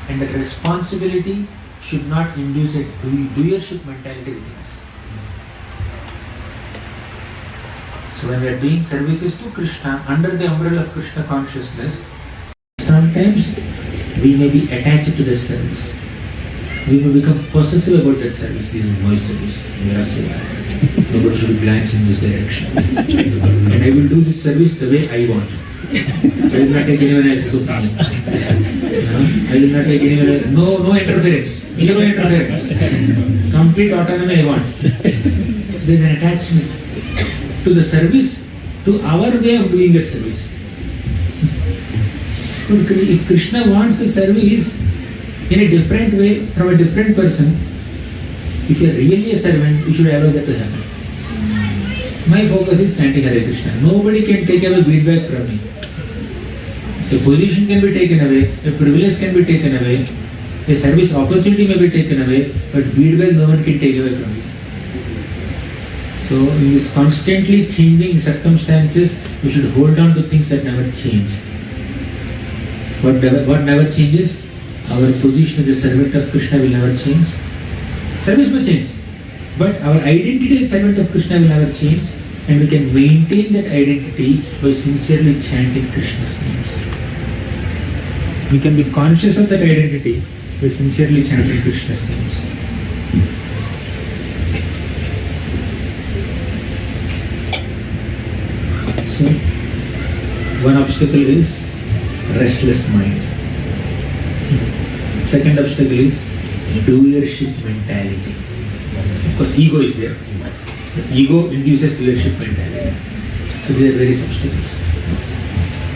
and the responsibility should not induce a doership mentality within us. So when we are doing services to Krishna under the umbrella of Krishna consciousness, sometimes we may be attached to that service. We may become possessive about that service. This is my service. Nobody should glance in this direction. And I will do this service the way I want. I will not take anyone else's opinion. I will not take anyone else. No interference. Zero interference. Complete autonomy I want. So there is an attachment to the service, to our way of doing that service. So if Krishna wants the service in a different way from a different person, if you are really a servant, you should allow that to happen. My focus is chanting Hare Krishna. Nobody can take away feedback from me. A position can be taken away, a privilege can be taken away, a service opportunity may be taken away, but feedback no one can take away from me. So in this constantly changing circumstances, we should hold on to things that never change. What never changes? Our position as a servant of Krishna will never change. Service may change, but our identity as servant of Krishna will never change, and we can maintain that identity by sincerely chanting Krishna's names. We can be conscious of that identity by sincerely chanting Krishna's names. So, one obstacle is restless mind. Second obstacle is doership mentality. Of course, ego is there. Ego induces doership mentality. So there are various obstacles.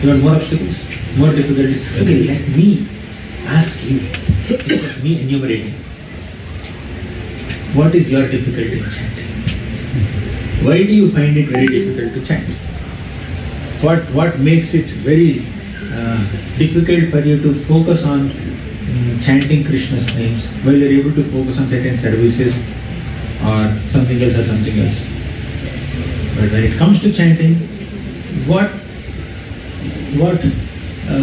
You want more obstacles? More difficulties? Okay, let me ask you, instead of me enumerating, what is your difficulty in chanting? Why do you find it very difficult to chant? What makes it very difficult for you to focus on chanting Krishna's names while you are able to focus on certain services or something else? But when it comes to chanting, what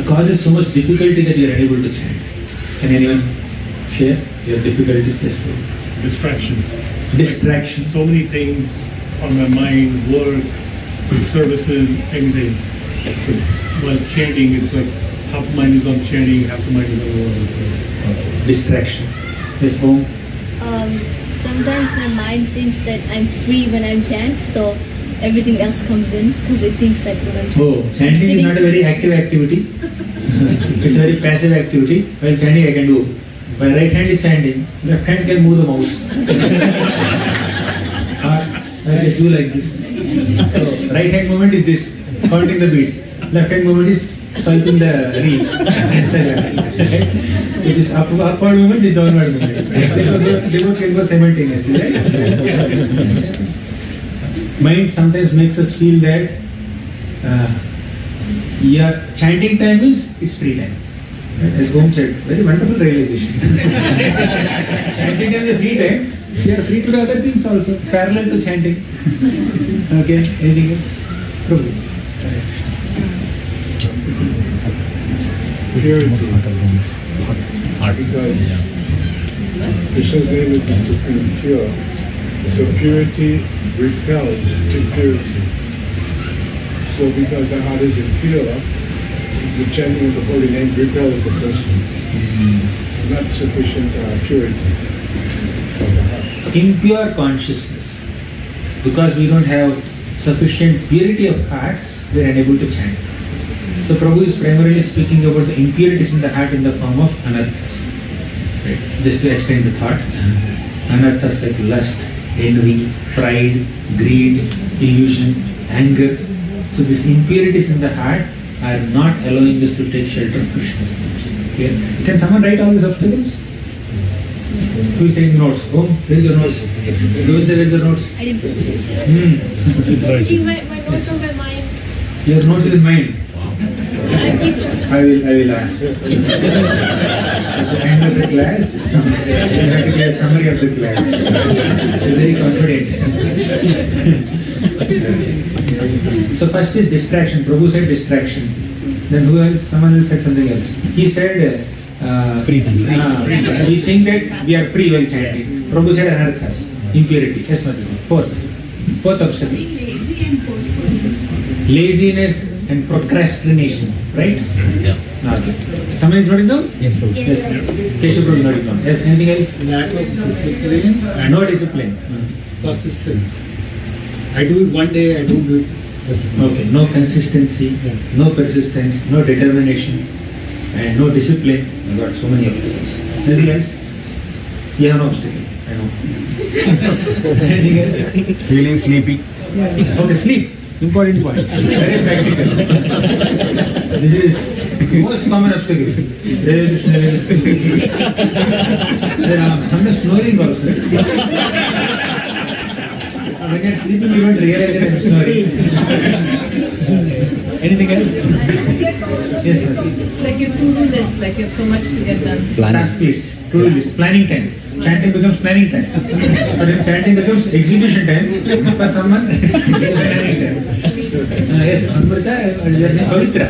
causes so much difficulty that you are unable to chant? Can anyone share your difficulties? Distraction. So many things on my mind, work, services, everything. So while chanting, it's like half mind is on chanting, half the mind is on all other things. Okay. Distraction. Yes, home. Sometimes my mind thinks that I'm free when I'm chant, so everything else comes in because it thinks that when I'm chanting. Oh, chanting is not a very active activity. It's a very passive activity. While chanting, I can do. My right hand is chanting, left hand can move the mouse. I just do like this. So, right hand movement is this, counting the beats. Left hand movement is swiping the reels. So this upward movement is downward movement. They both can go simultaneously, right? Mind sometimes makes us feel that chanting time is it's free time. As Om said, very wonderful realization. Chanting time is free time. We are free to do other things also, parallel to chanting. Okay, anything else? Probably. Purity. Because Krishna's name is the supreme pure. So purity repels impurity. So because the heart is impure, the chanting of the holy name repels the person. Not sufficient purity of the heart. Impure consciousness. Because we don't have sufficient purity of heart, we are unable to chant. So Prabhu is primarily speaking about the impurities in the heart in the form of anarthas. Right? Just to extend the thought, anarthas like lust, envy, pride, greed, illusion, anger. So these impurities in the heart are not allowing us to take shelter of Krishna's names. Clear? Can someone write all these obstacles? Who is taking notes? Oh, where is your notes? Where is the notes? I didn't put it. Keeping my notes on my mind. Your notes is in mind. I keep I will ask. At the end of the class, you have to give a summary of the class. You're very confident. So first is distraction. Prabhu said distraction. Then who else? Someone else said something else. He said free time. We think that we are free while chanting. Prabhu said anarthas, impurity. Yes, Madhu. Fourth obstacle. Laziness and procrastination, right? Yeah. Okay. Someone is noting down? Yes, Prabhu. Yes. Keshav Prabhu is noting down. Yes, anything else? Lack of discipline and No discipline. persistence. I do it one day, I don't do it. Okay, no consistency, no persistence, no determination, and no discipline. I got so many obstacles. Anything else? You have no obstacle, I know. Anything else? Feeling sleepy. Okay, sleep. Important point. Very practical. This is most common obstacle. Sometimes snoring also. When you're sleeping, you don't realize that I'm snoring. Anything else? Yes, sir. It's like your to-do list, like you have so much to get done. Task list, to-do list, planning time. Chanting becomes planning time. But if chanting becomes execution time, for someone, it is planning time. Yes, Amrita, Pavitra.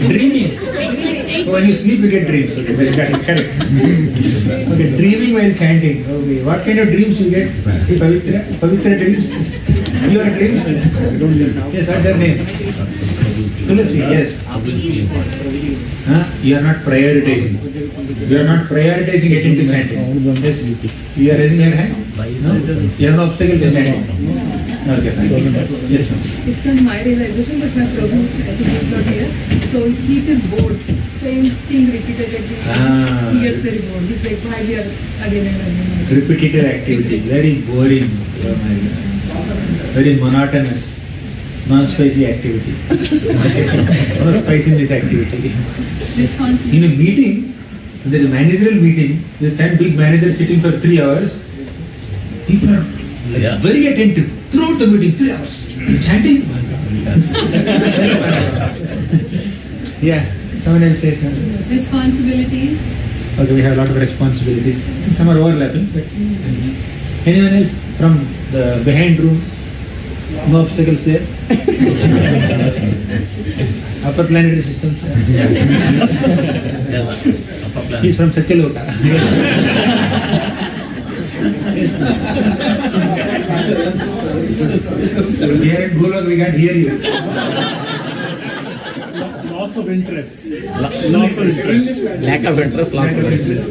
Dreaming. When you sleep, you get dreams. Okay, very correct. Okay, dreaming while chanting. Okay, what kind of dreams you get? Hey, Pavitra dreams. Your dreams. Yes, what's your name? Tulasi. Yes. You are not prioritizing. You are not prioritizing getting to chanting. Yes. You are raising your hand. No. You have no obstacles in chanting. Okay, fine. Yes, ma'am. It's not my realization, but my Prabhu, I think he's not here. So he gets bored. Same thing repeated again. He gets very bored. He's like, why we are again and again. Repetitive activity, very boring. Oh my God. Very monotonous, non-spicy activity. No spice in this activity. Responsibility. In a meeting, there is a managerial meeting, there are 10 big managers sitting for 3 hours. People are like very attentive throughout the meeting, 3 hours. Chanting. Yeah, someone else says something. Responsibilities. Okay, we have a lot of responsibilities. Some are overlapping. But anyone else from the behind room? No obstacles there? Upper planetary systems? He's from Satyaloka. Here at Golok we can't hear you. Loss of interest. Loss of interest. Lack of interest, loss of interest.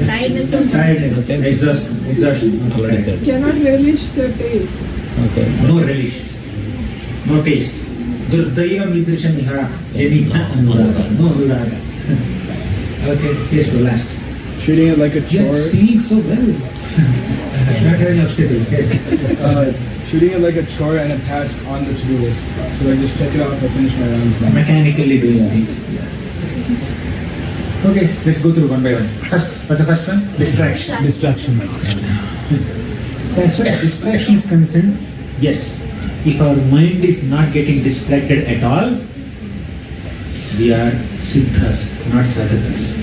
Tiredness, exhaustion. Cannot relish the taste. No relish, no taste. Durdaiva midrisha mihara, jenita anuraga, no anuraga. Okay, yes, last. Treating it like a You chore. are singing so well. Not having obstacles, yes. Treating it like a chore and a task on the to-do list. So I just check it off, I finish my rounds now. Mechanically doing things. Okay, let's go through one by one. First, what's the first one? Distraction. Distraction. So as far as distraction is concerned, yes, if our mind is not getting distracted at all, we are siddhas, not sadhakas.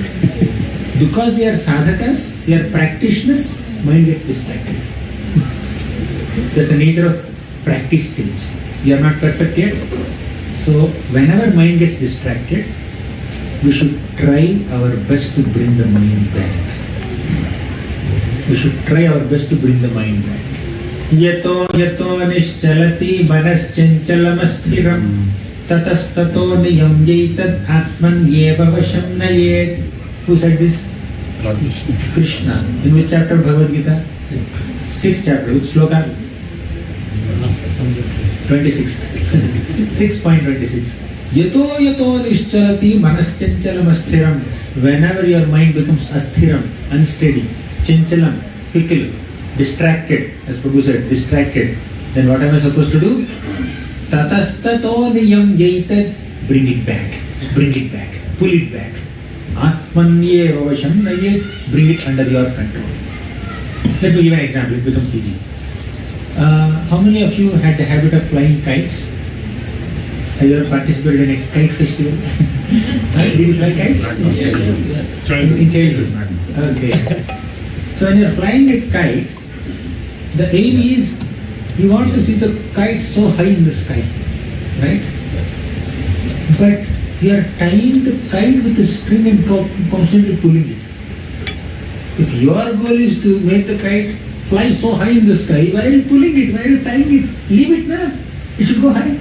Because we are sadhakas, we are practitioners, mind gets distracted. That's the nature of practice skills. We are not perfect yet. So whenever mind gets distracted, we should try our best to bring the mind back. We should try our best to bring the mind back. यतो यतो निश्चलति मनश्चञ्चलमस्थिरं ततस्ततो नियम्यैतद् आत्मन्येव वशं नयेत्. Who said this? Krishna. In which chapter of Bhagavad Gita? Sixth chapter. Which sloka? 26th. 6.26. Yato yato nischalati manaschachalam asthiram. Whenever your mind becomes asthiram, unsteady, chanchalam, fickle, distracted, as Prabhu said, distracted, then what am I supposed to do? Tatastato niyam yaitad. Bring it back. Bring it back. Pull it back. Atmanyeva vasham nayet. Bring it under your control. Let me give an example. It becomes easy. How many of you had the habit of flying kites? Have you ever participated in a kite festival? Did you fly kites? Yeah. In childhood. Okay. So when you are flying a kite, the aim is you want to see the kite so high in the sky, right? But you are tying the kite with a string and constantly pulling it. If your goal is to make the kite fly so high in the sky, why are you pulling it? Why are you tying it? Leave it now. It should go high.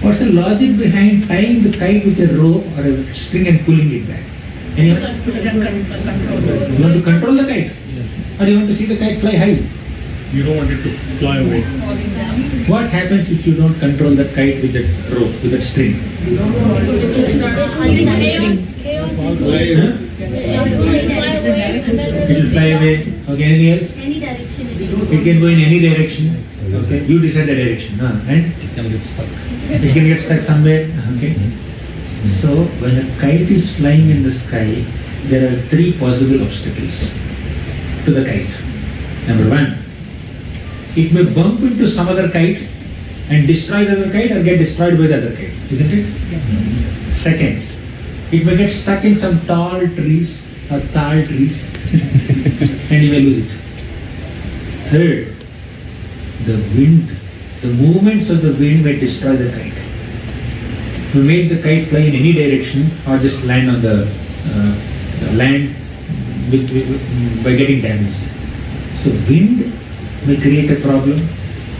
What's the logic behind tying the kite with a rope or a string and pulling it back? Anyone? You want to control the kite? Yes. Or you want to see the kite fly high? You don't want it to fly away. What happens if you don't control the kite with that rope, with that string? Chaos. Huh? It It will fly away. Okay, anything else? Any direction. It can go in any direction. Okay, you decide the direction. And It can get stuck. it can get stuck somewhere. Okay. So when a kite is flying in the sky, there are three possible obstacles to the kite. Number one, it may bump into some other kite and destroy the other kite or get destroyed by the other kite, isn't it? Second, it may get stuck in some tall trees or tall trees and you may lose it. Third, the wind, the movements of the wind may destroy the kite. To make the kite fly in any direction or just land on the land by getting damaged. So wind may create a problem,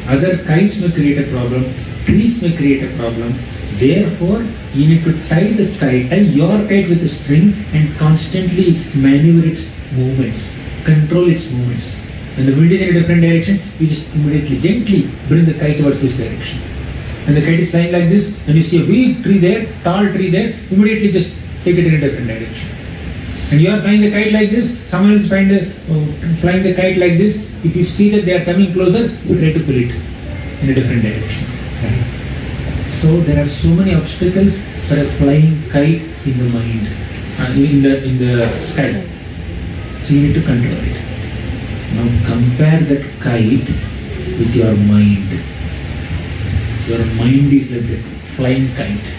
other kites may create a problem, trees may create a problem. Therefore, you need to tie your kite with a string and constantly maneuver its movements, control its movements. When the wind is in a different direction, you just immediately gently bring the kite towards this direction. When the kite is flying like this, and you see a big tree there, tall tree there, immediately just take it in a different direction. And you are flying the kite like this, someone else flying the kite like this. If you see that they are coming closer, you try to pull it in a different direction. Right? So there are so many obstacles for a flying kite in the mind, in the sky. So you need to control it. Now compare that kite with your mind. Your mind is like a flying kite.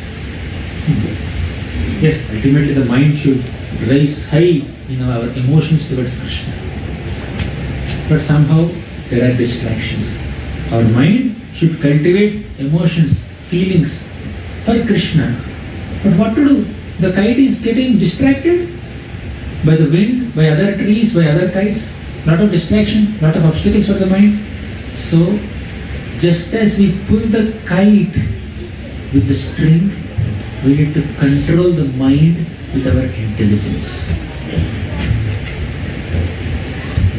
Yes, ultimately the mind should rise high in our emotions towards Krishna. But somehow there are distractions. Our mind should cultivate emotions, feelings for Krishna. But what to do? The kite is getting distracted by the wind, by other trees, by other kites. Lot of distraction, lot of obstacles for the mind. So, just as we pull the kite with the string, we need to control the mind with our intelligence.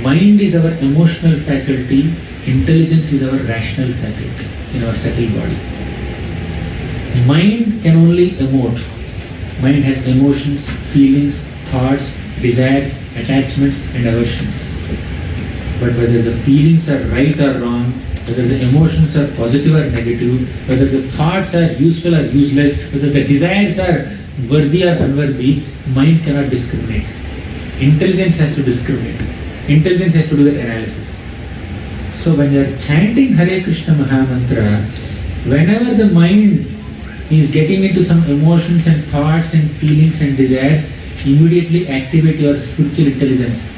Mind is our emotional faculty, intelligence is our rational faculty in our subtle body. Mind can only emote. Mind has emotions, feelings, thoughts, desires, attachments and aversions. But whether the feelings are right or wrong, whether the emotions are positive or negative, whether the thoughts are useful or useless, whether the desires are worthy or unworthy, mind cannot discriminate. Intelligence has to discriminate. Intelligence has to do that analysis. So when you are chanting Hare Krishna Maha Mantra, whenever the mind is getting into some emotions and thoughts and feelings and desires, immediately activate your spiritual intelligence.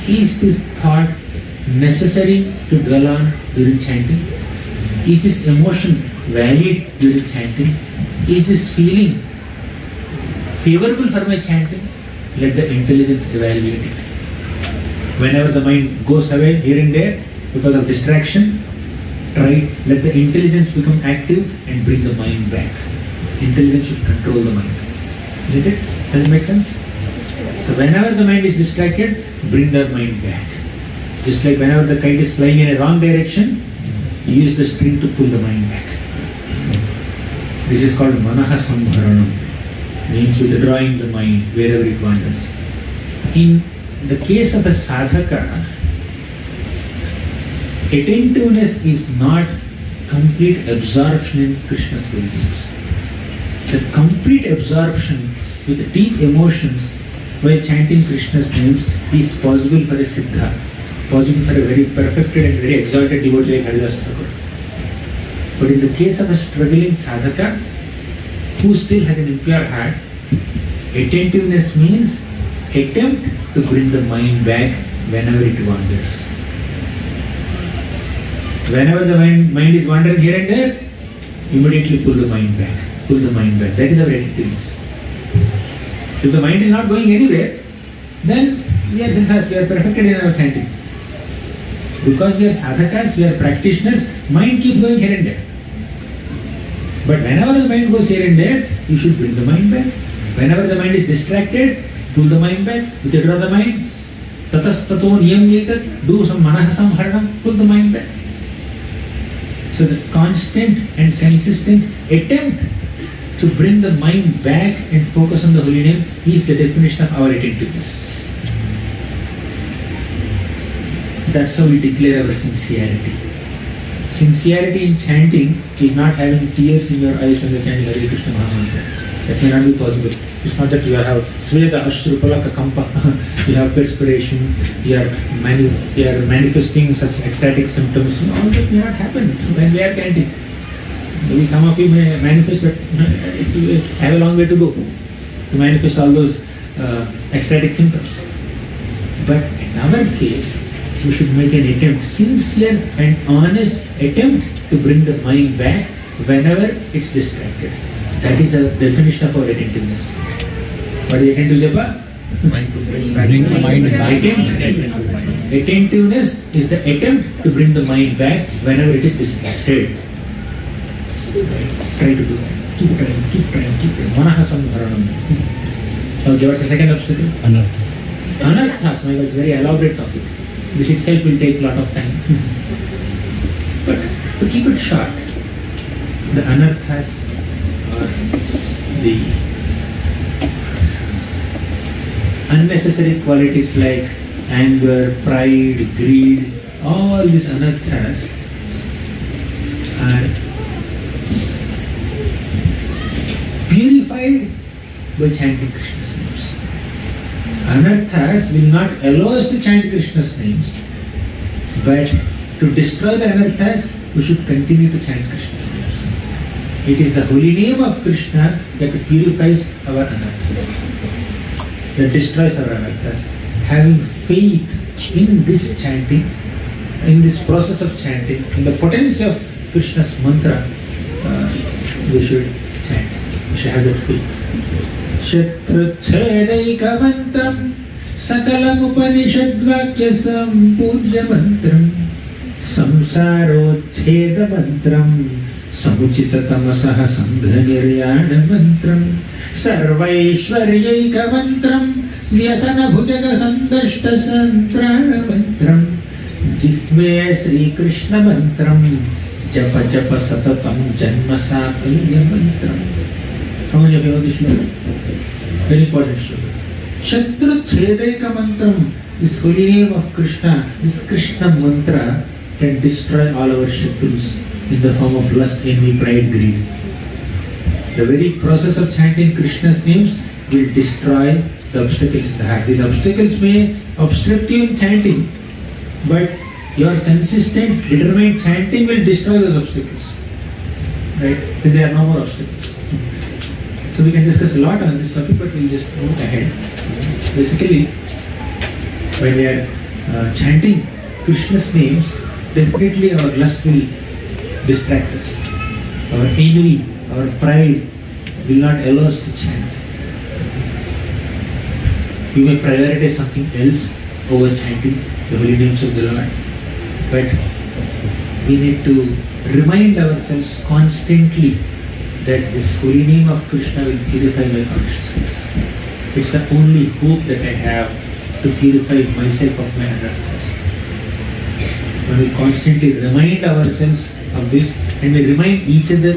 Is this thought necessary to dwell on during chanting? Is this emotion valid during chanting? Is this feeling favorable for my chanting? Let the intelligence evaluate it. Whenever the mind goes away here and there, because of distraction, let the intelligence become active and bring the mind back. Intelligence should control the mind. Isn't it? Does it make sense? So whenever the mind is distracted, bring the mind back. Just like whenever the kite is flying in a wrong direction, use the string to pull the mind back. This is called manaha sambharanam, means withdrawing the mind wherever it wanders. In the case of a sadhaka, attentiveness is not complete absorption in Krishna's values. The complete absorption with deep emotions while chanting Krishna's names is possible for a siddha, possible for a very perfected and very exalted devotee like Haridas Thakur. But in the case of a struggling sadhaka who still has an impure heart, attentiveness means attempt to bring the mind back whenever it wanders. Whenever the mind is wandering here and there, immediately pull the mind back. Pull the mind back. That is our attentiveness. If the mind is not going anywhere, then we are siddhas, we are perfected in our chanting. Because we are sadhakas, we are practitioners, mind keeps going here and there. But whenever the mind goes here and there, you should bring the mind back. Whenever the mind is distracted, pull the mind back, withdraw the mind. Tatastato niyam yetat, do some manaha samharanam, pull the mind back. So the constant and consistent attempt to bring the mind back and focus on the holy name is the definition of our attentiveness. That's how we declare our sincerity. Sincerity in chanting is not having tears in your eyes when you're chanting Hare Krishna Mahamantra. That may not be possible. It's not that you have Sveda Ashrupalaka Kampa, you have perspiration, you are manifesting such ecstatic symptoms. All that may not happen when we are chanting. Maybe some of you may manifest, but I have a long way to go to manifest all those ecstatic symptoms. But in our case, we should make an attempt, sincere and honest attempt to bring the mind back whenever it's distracted. That is a definition of our attentiveness. What is attentive japa? Bring the mind back. Attentiveness is the attempt to bring the mind back whenever it is distracted. Try to do that. Keep trying. Manaha sambharanam. Okay, what's the second obstacle? Anarthas. Anarthas, my God, it's a very elaborate topic. This itself will take a lot of time. But to keep it short, the anarthas are the unnecessary qualities like anger, pride, greed. All these anarthas are purified by chanting Krishna's names. Anarthas will not allow us to chant Krishna's names, but to destroy the anarthas, we should continue to chant Krishna's names. It is the holy name of Krishna that purifies our anarthas, that destroys our anarthas. Having faith in this chanting, in this process of chanting, in the potency of Krishna's mantra, we should chant. We should have that faith. Shatruchedayika mantram sakalam upanishadvakya sampujya mantram samsarocheda mantram samuchita tamasaha sangha niryana mantram sarvaishwaryayika mantram vyasana bhujaga sandashta santrana mantram jitme Sri Krishna mantram japa japa satatam janma safalya mantram. How many of you know this shloka? Very important shloka. Shatru Chedeka Mantram, this holy name of Krishna, this Krishna mantra can destroy all our shatrus in the form of lust, envy, pride, greed. The very process of chanting Krishna's names will destroy the obstacles in the heart. These obstacles may obstruct you in chanting, but your consistent, determined chanting will destroy those obstacles. Right? Then there are no more obstacles. So we can discuss a lot on this topic, but we'll just move ahead. Basically, when we are chanting Krishna's names, definitely our lust will distract us. Our envy, our pride will not allow us to chant. You may prioritize something else over chanting the holy names of the Lord. But we need to remind ourselves constantly that this holy name of Krishna will purify my consciousness. It's the only hope that I have to purify myself of my anarthas. When we constantly remind ourselves of this, and we remind each other,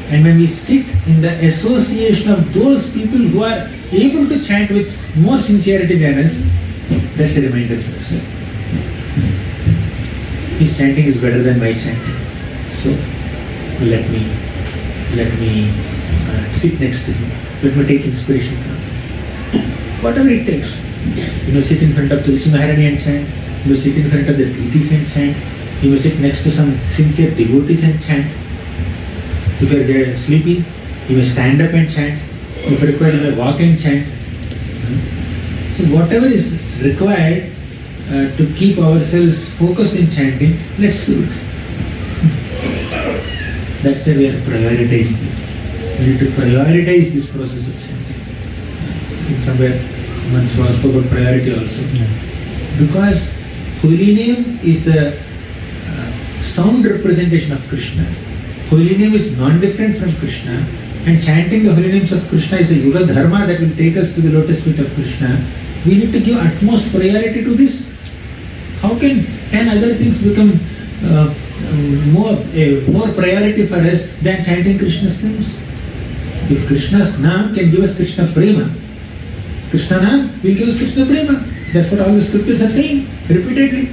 and when we sit in the association of those people who are able to chant with more sincerity than us, that's a reminder for us. His chanting is better than my chanting. So let me sit next to him. Let me take inspiration from him. Whatever it takes. You may sit in front of Tulsi Maharani and chant. You may sit in front of the deities and chant. You may sit next to some sincere devotees and chant. If you are sleepy, you may stand up and chant. If required, you may walk and chant. So whatever is required to keep ourselves focused in chanting, let's do it. That's why we are prioritizing it. We need to prioritize this process of chanting. I think somewhere one spoke about priority also. Because holy name is the sound representation of Krishna. Holy name is non-different from Krishna, and chanting the holy names of Krishna is a yuga dharma that will take us to the lotus feet of Krishna. We need to give utmost priority to this. How can 10 other things become more priority for us than chanting Krishna's names? If Krishna's name can give us Krishna prema, Krishna name will give us Krishna prema. That's what all the scriptures are saying repeatedly.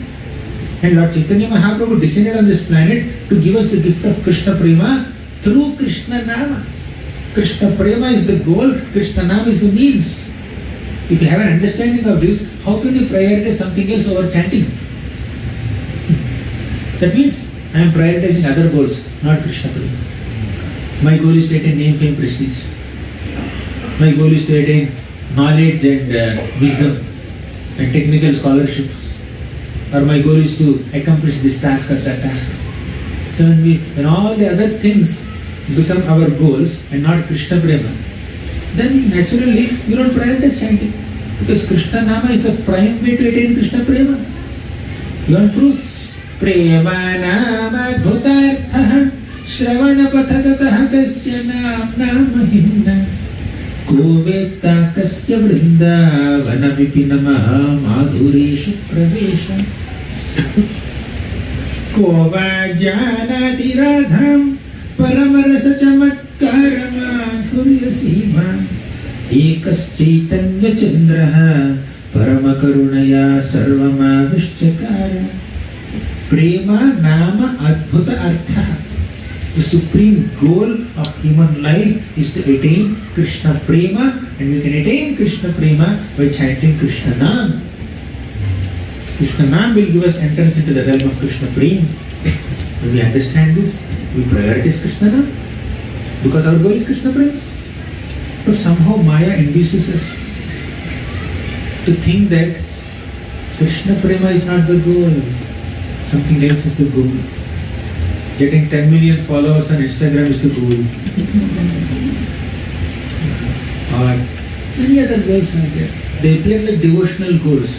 And Lord Chaitanya Mahaprabhu descended on this planet to give us the gift of Krishna prema through Krishna nama. Krishna prema is the goal, Krishna nama is the means. If you have an understanding of this, how can you prioritize something else over chanting? That means I am prioritizing other goals, not Krishna prema. My goal is to attain name, fame, prestige. My goal is to attain knowledge and wisdom and technical scholarship. Or my goal is to accomplish this task or that task. So when all the other things become our goals and not Krishna prema, then naturally you don't prioritize chanting. Because Krishna nama is the prime way to attain Krishna prema. You want proof? Prema nama bhutartha shravana pathagatah kasya namna mahimna koveta kasya vrindavana vipinamaha madhureshu pravesha kova janati radham paramarasa chamatkara madhurya sima ekaschaitanya chandraha paramakarunaya sarvamavischakara prema nama adbhuta artha. The supreme goal of human life is to attain Krishna prema, and we can attain Krishna prema by chanting Krishna Nam. Krishna Nam will give us entrance into the realm of Krishna prema. When we understand this, we prioritize Krishna Nam because our goal is Krishna prema. But somehow Maya induces us to think that Krishna prema is not the goal, something else is the goal. Getting 10 million followers on Instagram is the goal. Or many other goals are there. They appear like devotional goals.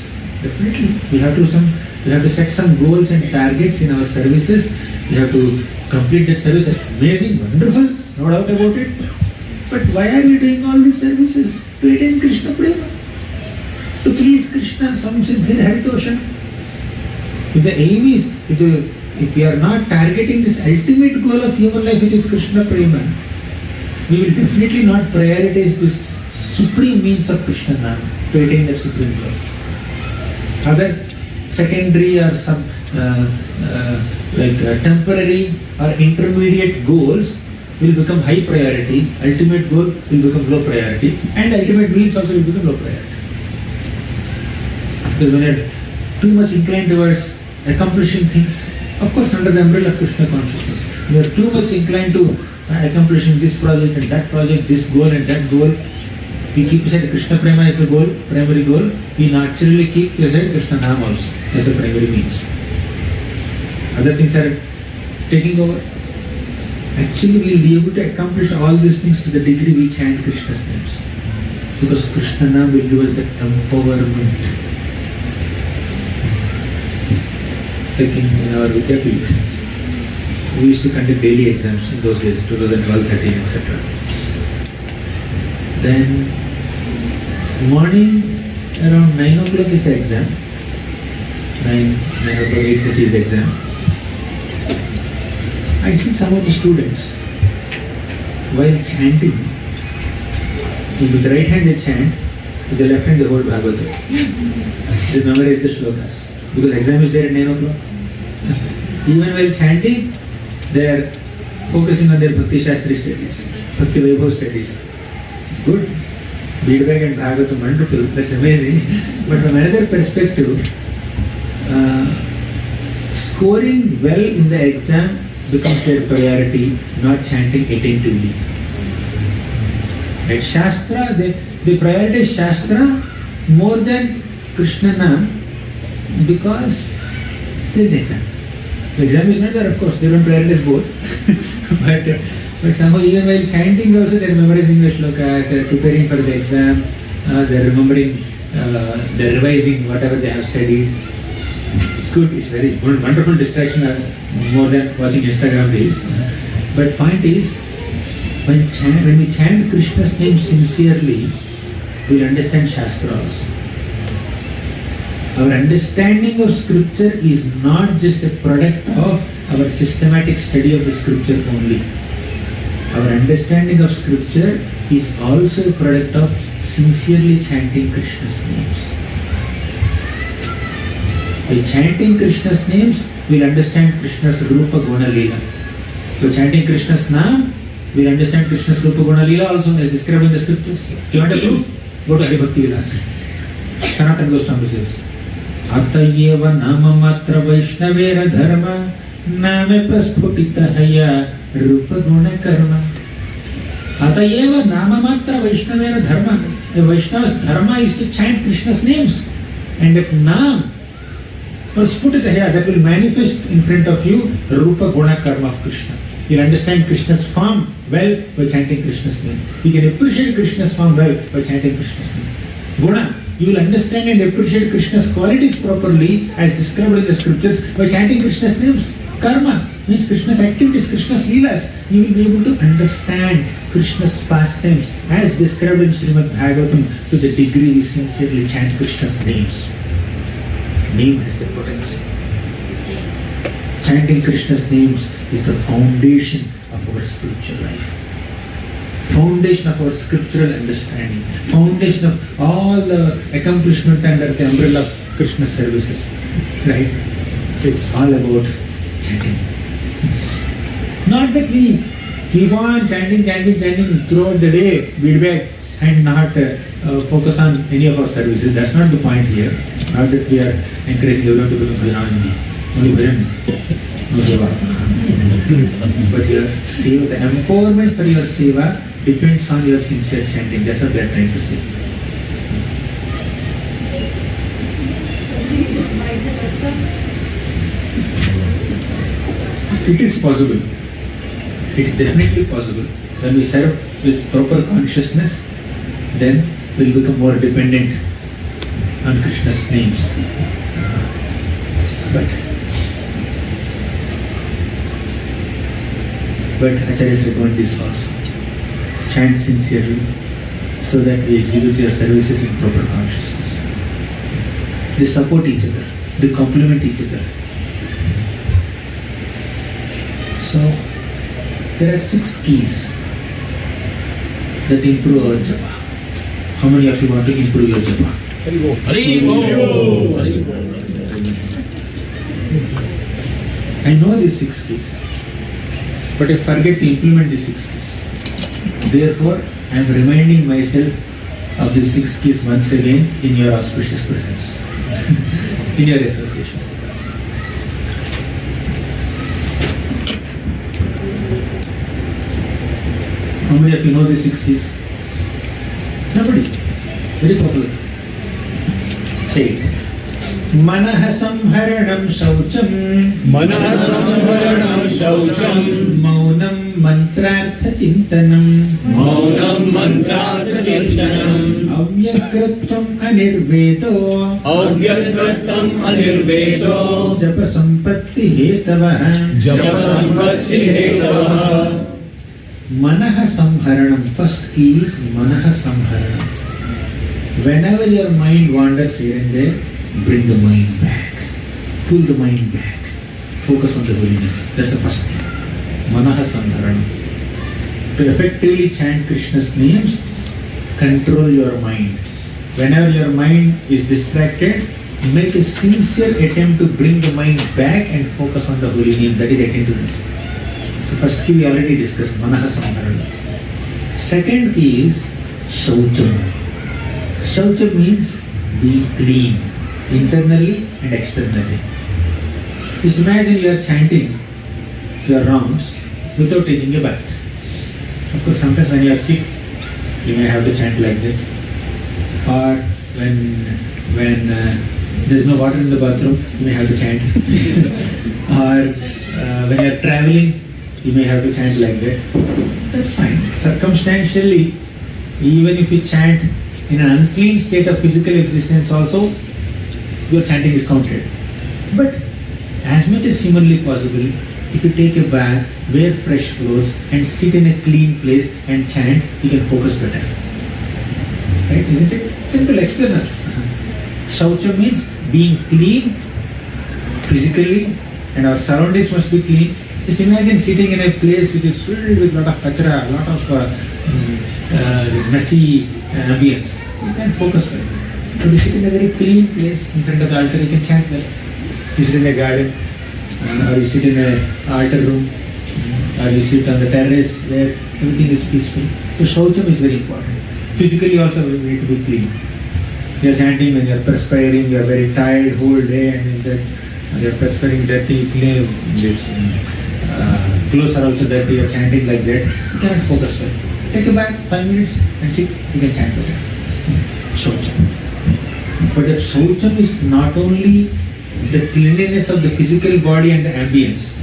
Definitely, we have to set some goals and targets in our services. We have to complete that service. That's amazing, wonderful, no doubt about it. But why are we doing all these services? To attain Krishna prema, to please Krishna, samsiddhir haritosha. If the aim is, if we are not targeting this ultimate goal of human life, which is Krishna prema, we will definitely not prioritize this supreme means of Krishna nama to attain that supreme goal. Other secondary or some temporary or intermediate goals will become high priority, ultimate goal will become low priority, and ultimate means also will become low priority. Because when you are too much inclined towards accomplishing things, of course under the umbrella of Krishna consciousness, we are too much inclined to accomplishing this project and that project, this goal and that goal. We keep aside Krishna prema as the goal, primary goal. We naturally keep aside Krishna Nam also as the primary means. Other things are taking over. Actually, we will be able to accomplish all these things to the degree we chant Krishna's names. Because Krishna Nam will give us that empowerment. like in our Vidyapit, we used to conduct daily exams in those days, 2012, 13, etc. Then morning around 9 o'clock is the exam. 9 o'clock, 8:30 is the exam. I see some of the students while chanting, with the right hand they chant, with the left hand they hold Bhagavatam. They memorize the shlokas. Because exam is there at 9 o'clock. Even while chanting, they are focusing on their Bhakti Shastri studies, Bhakti Vaibhav studies. Good. Feedback and Bhagavatam, wonderful, that's amazing. But from another perspective, scoring well in the exam becomes their priority, not chanting attentively. At Shastra, they prioritize Shastra more than Krishna Nam because there is exam. The exam is not there, of course, they don't prioritize both. but somehow even while chanting also they are memorizing the shlokas, they are preparing for the exam, they are remembering, they are revising whatever they have studied. It's good, it's very good, wonderful distraction more than watching Instagram reels. But point is, when we chant Krishna's name sincerely, we will understand Shastra also. Our understanding of scripture is not just a product of our systematic study of the scripture only. Our understanding of scripture is also a product of sincerely chanting Krishna's names. By chanting Krishna's names, we will understand Krishna's Rupa Guna Leela. By chanting Krishna's name, we will understand Krishna's Rupa Guna Leela also as described in the scriptures. Do you want a proof? Go to Hari Bhakti Vilas. Sanatana Goswami says, Atayeva nama matra vaishnavera dharma name prasputita haya rupa guna karma. Atayeva nama matra vaishnavera dharma. The Vaishnava's dharma is to chant Krishna's names. And that nam prasputita haya, that will manifest in front of you rupa guna karma of Krishna. You will understand Krishna's form well by chanting Krishna's name. You can appreciate Krishna's form well by chanting Krishna's name. Guna, you will understand and appreciate Krishna's qualities properly as described in the scriptures by chanting Krishna's names. Karma means Krishna's activities, Krishna's leelas. You will be able to understand Krishna's pastimes as described in Srimad Bhagavatam to the degree we sincerely chant Krishna's names. Name has the potency. Chanting Krishna's names is the foundation of our spiritual life. Foundation of our scriptural understanding, foundation of all the accomplishment under the umbrella of Krishna services, right? So it's all about chanting. Not that we keep on chanting throughout the day, feedback, and not focus on any of our services. That's not the point here. Not that we are encouraging everyone to become bhajanandi. Only bhajan, no seva. But your seva, the empowerment for your seva depends on your sincere chanting. That's what we are trying to say. It is possible. It is definitely possible. When we serve with proper consciousness, then we will become more dependent on Krishna's names. But Acharyas recommend this also. Chant sincerely so that we execute your services in proper consciousness. They support each other. They complement each other. So, there are 6 keys that improve our japa. How many of you want to improve your japa? I know these 6 keys, but I forget to implement these 6 keys. Therefore, I am reminding myself of these 6 keys once again in your auspicious presence, in your association. How many of you know these 6 keys? Nobody. Very popular. Say it. Manah samharanam shaucham. Manah samharanam shaucham. Maunam mantrartha chintanam. Maunam mantrartha chintanam. Avyakritvam anirvedo. Avyakritvam anirvedo. Japa hetavah. Japa sampatti hetavah. Manaha samharanam. First key is manaha samharanam. Whenever your mind wanders here and there, bring the mind back. Pull the mind back. Focus on the holy name. That's the first thing. Manaha samharanam. To effectively chant Krishna's names, control your mind. Whenever your mind is distracted, make a sincere attempt to bring the mind back and focus on the holy name. That is attentiveness. So first key we already discussed, manaha samharanam. Second key is shaucham. Shaucham means be clean, internally and externally. Just imagine you are chanting your rounds without taking a bath. Of course, sometimes when you are sick, you may have to chant like that. Or when there is no water in the bathroom, you may have to chant. Or when you are traveling, you may have to chant like that. That's fine. Circumstantially, even if you chant in an unclean state of physical existence also, your chanting is counted. But as much as humanly possible, if you take a bath, wear fresh clothes and sit in a clean place and chant, you can focus better. Right? Isn't it? Simple externals. Shaucha means being clean physically, and our surroundings must be clean. Just imagine sitting in a place which is filled with a lot of kachra, a lot of messy ambience. You can focus well. But you sit in a very clean place in front of the altar, you can chant well. You sit in a garden, or you sit in an altar room, or you sit on the terrace where everything is peaceful. So shaucham is very important. Physically also we need to be clean. You are chanting when you are perspiring, you are very tired whole day, and that you are perspiring dirty, clean, this clothes are also dirty, you are chanting like that. You cannot focus well. Take a bath, 5 minutes, and sit, you can chant better. Shaucham. But that shaucham is not only the cleanliness of the physical body and the ambience.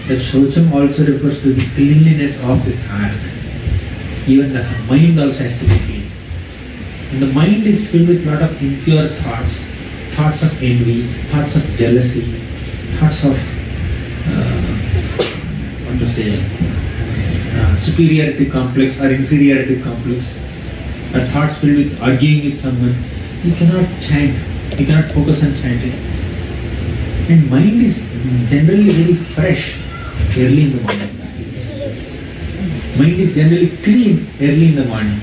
That shaucham also refers to the cleanliness of the heart. Even the mind also has to be clean. And the mind is filled with a lot of impure thoughts. Thoughts of envy, thoughts of jealousy, thoughts of superiority complex or inferiority complex, or thoughts filled with arguing with someone. You cannot chant, you cannot focus on chanting. And mind is generally very fresh early in the morning. Mind is generally clean early in the morning.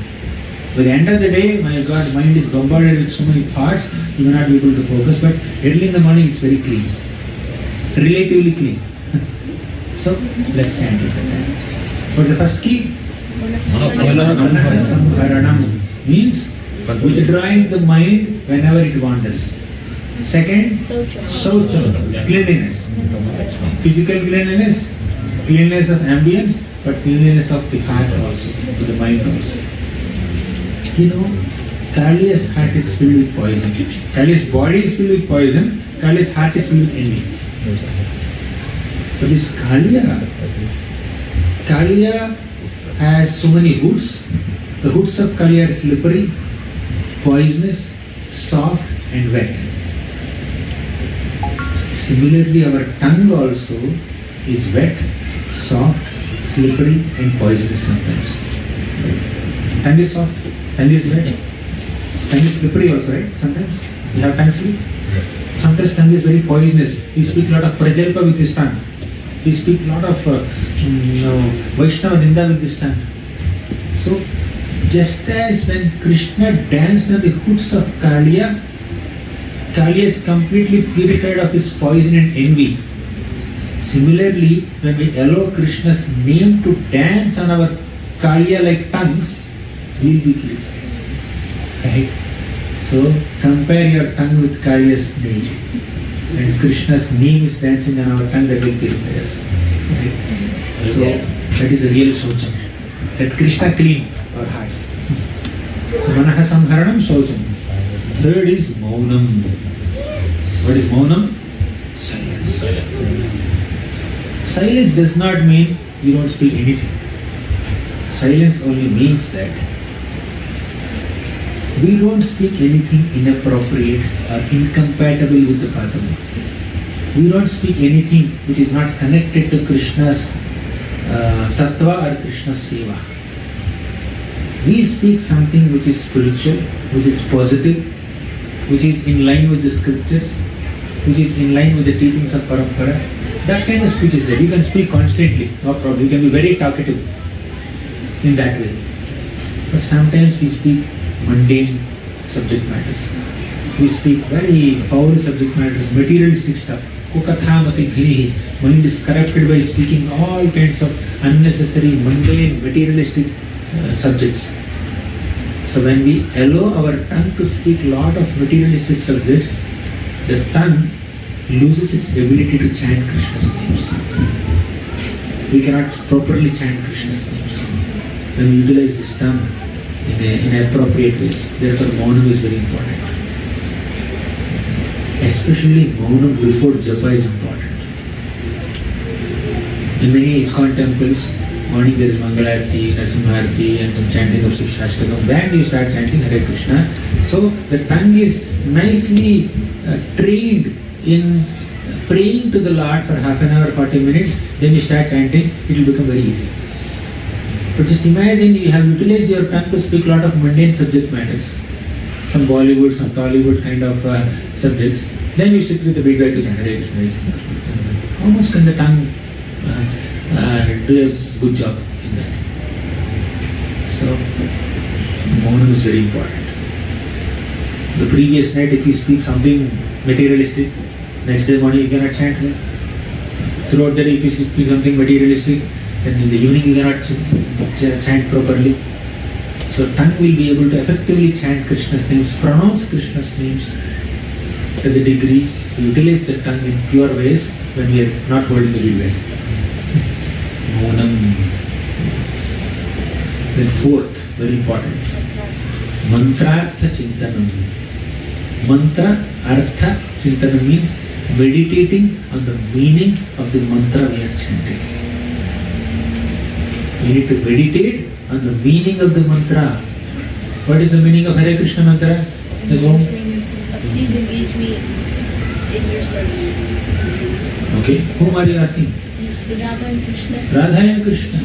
By the end of the day, my God, mind is bombarded with so many thoughts, you may not be able to focus, but early in the morning it's very clean. Relatively clean. So, let's chant it. What's the first key? Manaha means withdrawing the mind whenever it wanders. Second, shaucham, cleanliness. Physical cleanliness, cleanliness of ambience, but cleanliness of the heart also, of the mind also. You know, Kaliya's heart is filled with poison. Kaliya's body is filled with poison. Kaliya's heart is filled with envy. But this Kaliya has so many hoods. The hoods of Kaliya are slippery, poisonous, soft and wet. Similarly, our tongue also is wet, soft, slippery and poisonous sometimes. Tongue is soft, tongue is wet, tongue is slippery also, right? Sometimes you have tongue slip. Yes. Sometimes tongue is very poisonous. We speak a lot of prajalpa with his tongue. We speak a lot of Vaishnava Ninda with his tongue. So, just as when Krishna danced on the hoods of Kaliya, Kaliya is completely purified of his poison and envy. Similarly, when we allow Krishna's name to dance on our Kaliya-like tongues, we will be purified. Right? So, compare your tongue with Kaliya's name. And Krishna's name is dancing on our tongue, that will purify us. Right? So, that is the real shaucham. Let Krishna clean our hearts. So, manaha samharanam shaucham. Third is maunam. What is maunam? Silence. Silence does not mean you don't speak anything. Silence only means that we don't speak anything inappropriate or incompatible with the path of God. We don't speak anything which is not connected to Krishna's tattva or Krishna's seva. We speak something which is spiritual, which is positive, which is in line with the scriptures, which is in line with the teachings of Parampara. That kind of speech is there. You can speak constantly, no problem. You can be very talkative in that way. But sometimes we speak mundane subject matters. We speak very foul subject matters, materialistic stuff. Mind is corrupted by speaking all kinds of unnecessary, mundane, materialistic subjects. So when we allow our tongue to speak lot of materialistic subjects, the tongue loses its ability to chant Krishna's names. We cannot properly chant Krishna's names when we utilize this tongue in appropriate ways. Therefore, maunam is very important. Especially maunam before japa is important. In many iskcon temples, morning there is Mangalarti, Narasimharati and some chanting of Shashtakam. Then you start chanting Hare Krishna. So the tongue is nicely trained in praying to the Lord for half an hour, 40 minutes. Then you start chanting, it will become very easy. But just imagine you have utilized your tongue to speak a lot of mundane subject matters. Some Bollywood, some Tollywood kind of subjects. Then you sit with the big guy to chant Hare Krishna, Hare Krishna. How much can the tongue do a good job in that? So, maunam is very important. The previous night, if you speak something materialistic, next day morning you cannot chant. Throughout the day, if you speak something materialistic, then in the evening you cannot chant properly. So tongue will be able to effectively chant Krishna's names, pronounce Krishna's names to the degree we utilize the tongue in pure ways when we are not holding the lead. Maunam. Then fourth, very important, mantrartha chintanam. Mantra, artha, chintanam means meditating on the meaning of the mantra we are chanting. We need to meditate on the meaning of the mantra. What is the meaning of Hare Krishna mantra? Please engage me in your service. Okay, whom are you asking? Radha and Krishna. Radha and Krishna.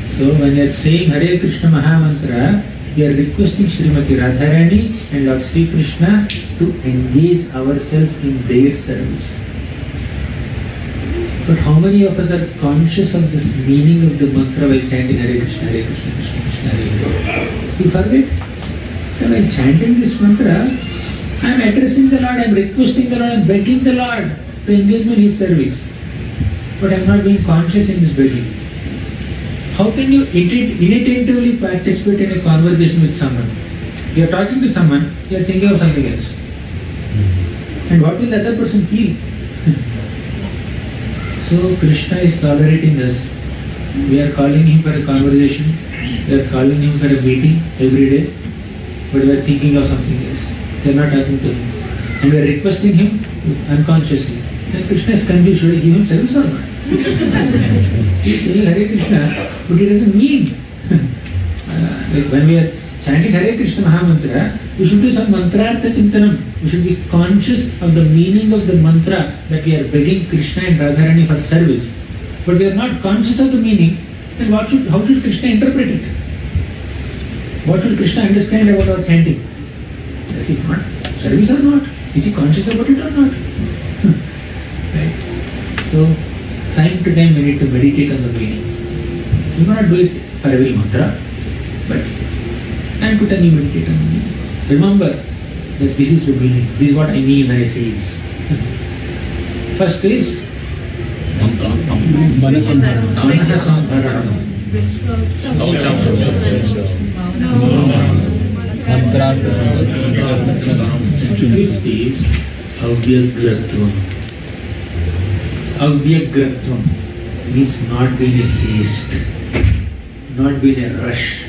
So when you are saying Hare Krishna Maha Mantra, we are requesting Srimati Radharani and Lord Sri Krishna to engage ourselves in their service. But how many of us are conscious of this meaning of the mantra while chanting Hare Krishna, Hare Krishna, Krishna Krishna, Hare Hare? You forget that while chanting this mantra, I am addressing the Lord, I am requesting the Lord, I am begging the Lord to engage me in His service. But I am not being conscious in this begging. How can you inattentively participate in a conversation with someone? You are talking to someone, you are thinking of something else. And what will the other person feel? So Krishna is tolerating us. We are calling Him for a conversation, we are calling Him for a meeting every day, but we are thinking of something else. We are not talking to Him. And we are requesting Him unconsciously. Then Krishna is confused, should I give Him service or not? He is saying Hare Krishna, but it doesn't mean. Like when we are chanting Hare Krishna Maha Mantra, we should do some mantrartha chintanam. We should be conscious of the meaning of the mantra that we are begging Krishna and Radharani for service. But we are not conscious of the meaning, then how should Krishna interpret it? What should Krishna understand about our chanting? Does he want service or not? Is he conscious about it or not? Right? So, time to time we need to meditate on the meaning. You may not do it for every mantra, but time to time you meditate on the meaning. Remember that this is the meaning. This is what I mean when I say this. First is Manaha Samsara. Fifth is Avyagratvam. Avyagratvam means not being in haste, not being in a rush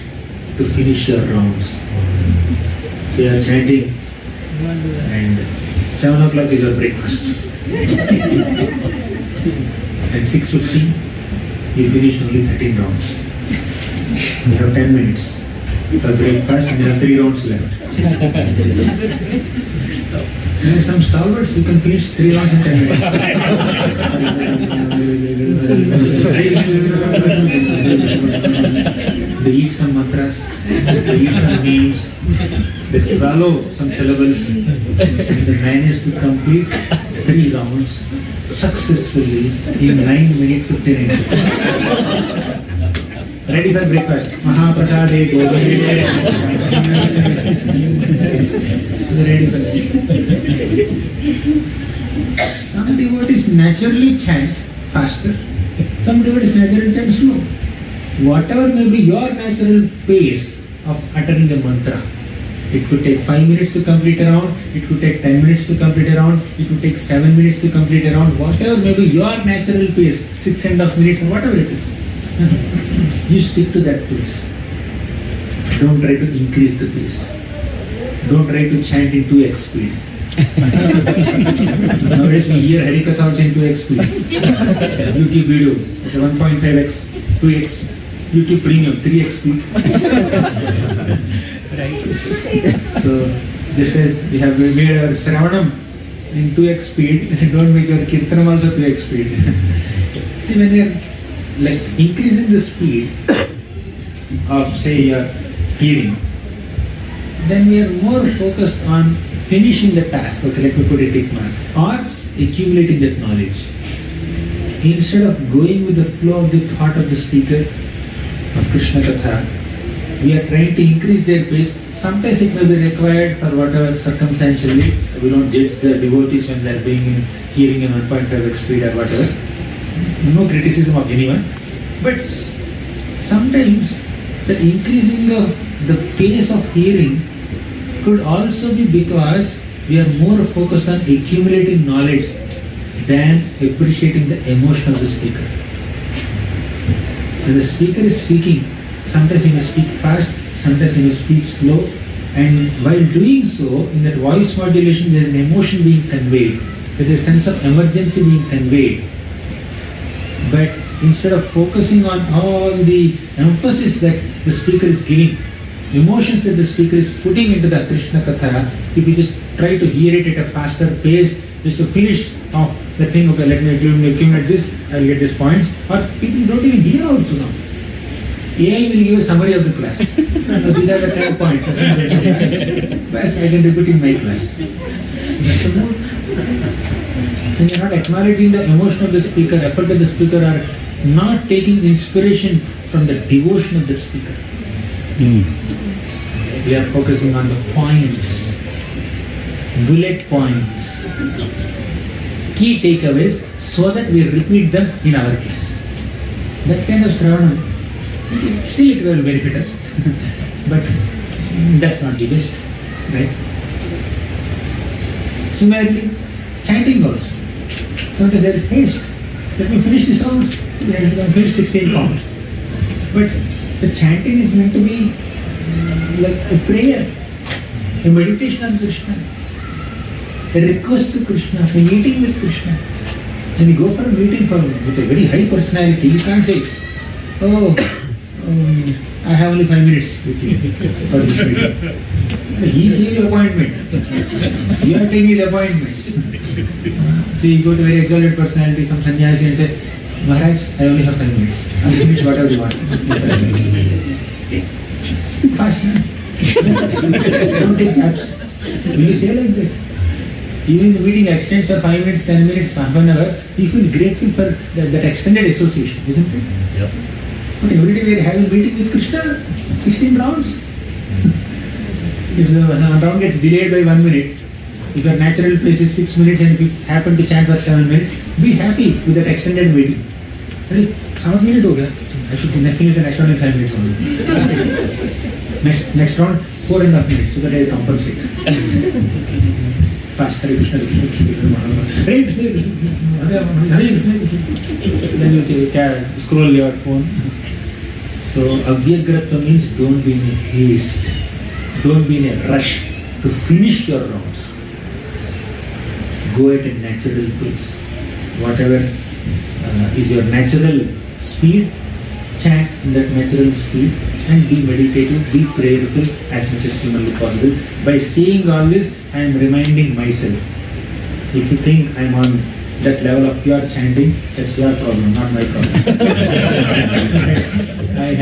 to finish your rounds. So you are chanting and 7 o'clock is your breakfast. At 6:15 you finish only 13 rounds. You have 10 minutes for breakfast and you have 3 rounds left. There are some stalwarts who can finish 3 rounds in 10 minutes. They eat some mantras, they eat some names, they swallow some syllables, and they manage to complete 3 rounds successfully in 9 minutes 59 seconds. Ready for breakfast. Mahaprasade Govinde. Ready for Some devotees naturally chant faster. Some devotees naturally chant slow. Whatever may be your natural pace of uttering a mantra. It could take 5 minutes to complete a round, it could take 10 minutes to complete a round, it could take 7 minutes to complete a round. Whatever may be your natural pace, 6.5 minutes or whatever it is. You stick to that pace. Don't try to increase the pace. Don't try to chant in 2x speed. Nowadays we hear Harikatha also in 2x speed. YouTube video at 1.5x, 2x, YouTube Premium 3x speed. Right. So just as we have made our Sravanam in 2x speed, don't make your Kirtanam also 2x speed. See, when you are like increasing the speed of say your hearing, then we are more focused on finishing the task. Okay, let me put a tick mark, or accumulating that knowledge. Instead of going with the flow of the thought of the speaker of Krishna Katha, we are trying to increase their pace. Sometimes it may be required for whatever circumstantially. We don't judge the devotees when they are being in hearing in 1.5x speed or whatever. No criticism of anyone. But sometimes the increasing of the pace of hearing could also be because we are more focused on accumulating knowledge than appreciating the emotion of the speaker. When the speaker is speaking, sometimes he may speak fast, sometimes he may speak slow, and while doing so, in that voice modulation there is an emotion being conveyed, there is a sense of emergency being conveyed. But instead of focusing on all the emphasis that the speaker is giving, emotions that the speaker is putting into the Krishna Katha, if you just try to hear it at a faster pace, just to finish off the thing, okay, let me accumulate this, I will get these points, or people don't even hear also now. AI will give a summary of the class. So these are the 10 points. Best I can repeat in my class. When you are not acknowledging the emotion of the speaker, effort of the speaker, or not taking inspiration from the devotion of the speaker. We are focusing on the points, bullet points, key takeaways, so that we repeat them in our class. That kind of Sravanam, still it will benefit us, but that's not the best, right? Similarly, chanting also. Sometimes there is haste. Let me finish this round. Let me finish 16 counts. But the chanting is meant to be like a prayer, a meditation on Krishna, a request to Krishna, a meeting with Krishna. When you go for a meeting with a very high personality, you can't say, oh, I have only 5 minutes with you for this meeting. He gave you appointment. You are taking his appointment. So you go to a very exalted personality, some sannyasi, and say, Maharaj, I only have 5 minutes. I'll finish whatever you want in 5 minutes. Fast, no? Don't take gaps. Will you say like that? Even the meeting extends for 5 minutes, 10 minutes, half an hour, you feel grateful for that extended association, isn't it? Yeah. But every day we are having a meeting with Krishna, 16 rounds. If the round gets delayed by 1 minute, if your natural pace is 6 minutes and if you happen to chant for 7 minutes, be happy with that extended meeting. 7 minutes ho gaya. I should finish the next round in 5 minutes only. Next round, 4.5 minutes, so that I compensate. Fast, Hare Krishna, Krishna Krishna, Hare Krishna, Krishna Krishna, Hare Krishna, Krishna. Then you can scroll your phone. So, Avyagrata means don't be in a haste. Don't be in a rush to finish your rounds. Go at a natural pace. Whatever is your natural speed, chant in that natural speed, and be meditative, be prayerful as much as humanly possible. By saying all this, I am reminding myself. If you think I am on that level of pure chanting, that's your problem, not my problem. I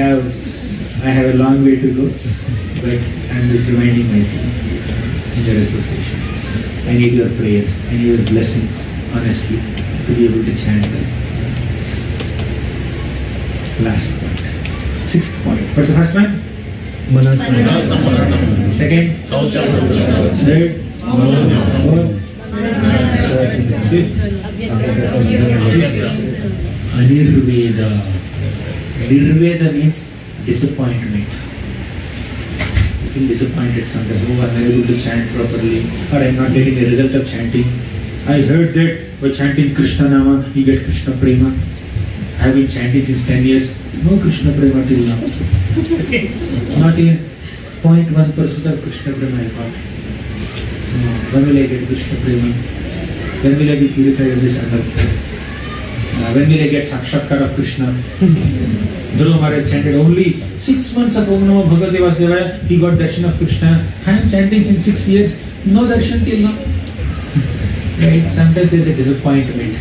have a long way to go, but I am just reminding myself in your association. I need your prayers, I need your blessings, honestly, to be able to chant well. Last point. Sixth point. What's the first one? Second? Third? Fourth? Fifth? Sixth? Anirveda. Nirveda means disappointment. You feel disappointed sometimes. Oh, I'm not able to chant properly, or I'm not getting the result of chanting. I heard that by chanting Krishna Nama, you get Krishna Prema. I have been chanting since 10 years. No Krishna Prema till now. Not even 0.1% of Krishna Prema I got. No. When will I get Krishna Prema? When will I be purified of this unearthness? When will I get Sakshakar of Krishna? Dhruva Maharaj chanted only 6 months of Om Namo Bhagavate Vasudevaya. He got darshan of Krishna. I am chanting since 6 years. No darshan till now. Right? Sometimes there is a disappointment.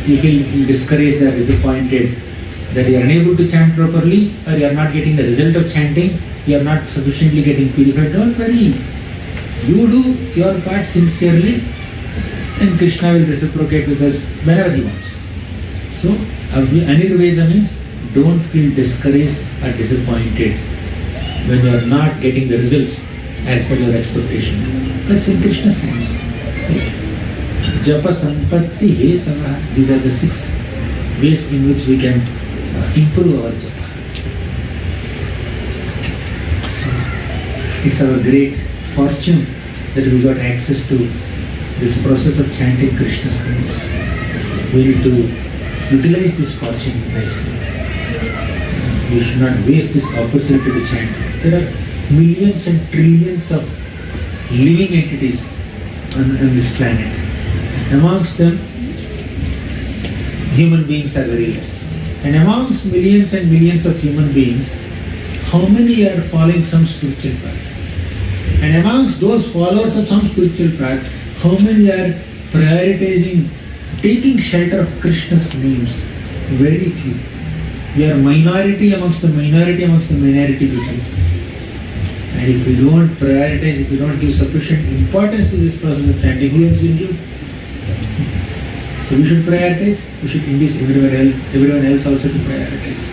You feel discouraged or disappointed that you are unable to chant properly, or you are not getting the result of chanting, you are not sufficiently getting purified. Don't worry. You do your part sincerely, and Krishna will reciprocate with us whenever he wants. So, Anirveda means don't feel discouraged or disappointed when you are not getting the results as per your expectation. That's in Krishna's hands. Japa Sampatti Hetava. These are the 6 ways in which we can improve our japa. So, it's our great fortune that we got access to this process of chanting Krishna's names. We need to utilize this fortune nicely. We should not waste this opportunity to chant. There are millions and trillions of living entities on this planet. Amongst them, human beings are very less. And amongst millions and millions of human beings, how many are following some spiritual path? And amongst those followers of some spiritual path, how many are prioritizing taking shelter of Krishna's names? Very few. We are minority amongst the minority amongst the minority people. And if we don't prioritize, if we don't give sufficient importance to this process of chanting, who else will give? So we should prioritize, we should induce everyone else also to prioritize.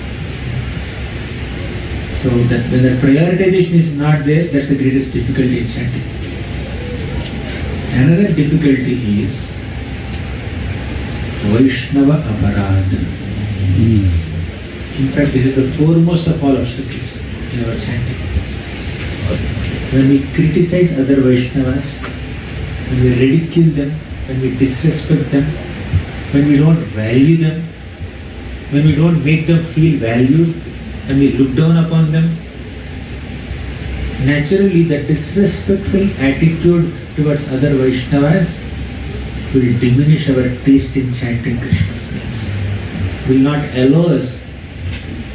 So that when the prioritization is not there, that's the greatest difficulty in chanting. Another difficulty is Vaishnava Aparad. In fact, this is the foremost of all obstacles in our chanting. When we criticize other Vaishnavas, when we ridicule them, when we disrespect them, when we don't value them, when we don't make them feel valued, when we look down upon them, naturally the disrespectful attitude towards other Vaishnavas will diminish our taste in chanting Krishna's names, will not allow us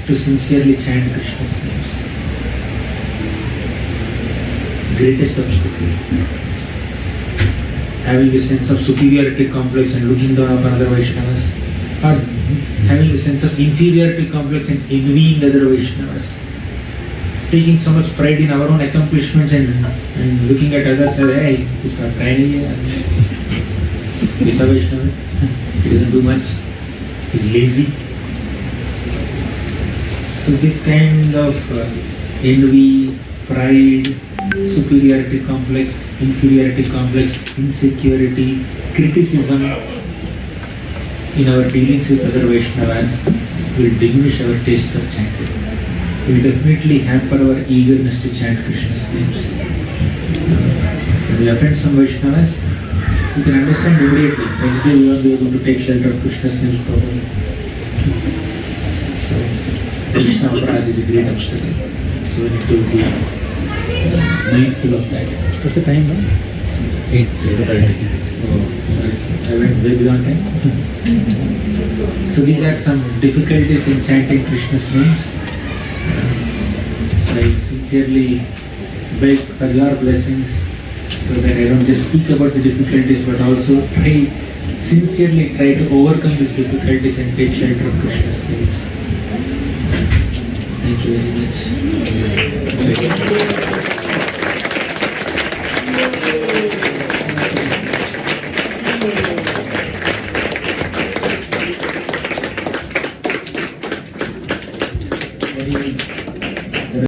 to sincerely chant Krishna's names. Greatest obstacle. Having a sense of superiority complex and looking down upon other Vaishnavas, or having a sense of inferiority complex and envying other Vaishnavas, taking so much pride in our own accomplishments and looking at others and hey, it's not tiny, he's a Vaishnava, he doesn't do much, he's lazy. So this kind of envy, pride, superiority complex, inferiority complex, insecurity, criticism in our dealings with other Vaishnavas will diminish our taste of chanting. Will definitely hamper our eagerness to chant Krishna's names. When we offend some Vaishnavas, you can understand immediately. Next day we won't be able to take shelter of Krishna's names properly. So, Vaishnava Aparad is a great obstacle. So we need to be mindful of that. What's the time now? 8:30. Oh, sorry. I went way beyond time. So these are some difficulties in chanting Krishna's names. sincerely beg for your blessings so that I don't just speak about the difficulties but also sincerely try to overcome these difficulties and take shelter of Krishna's names. Thank you very much.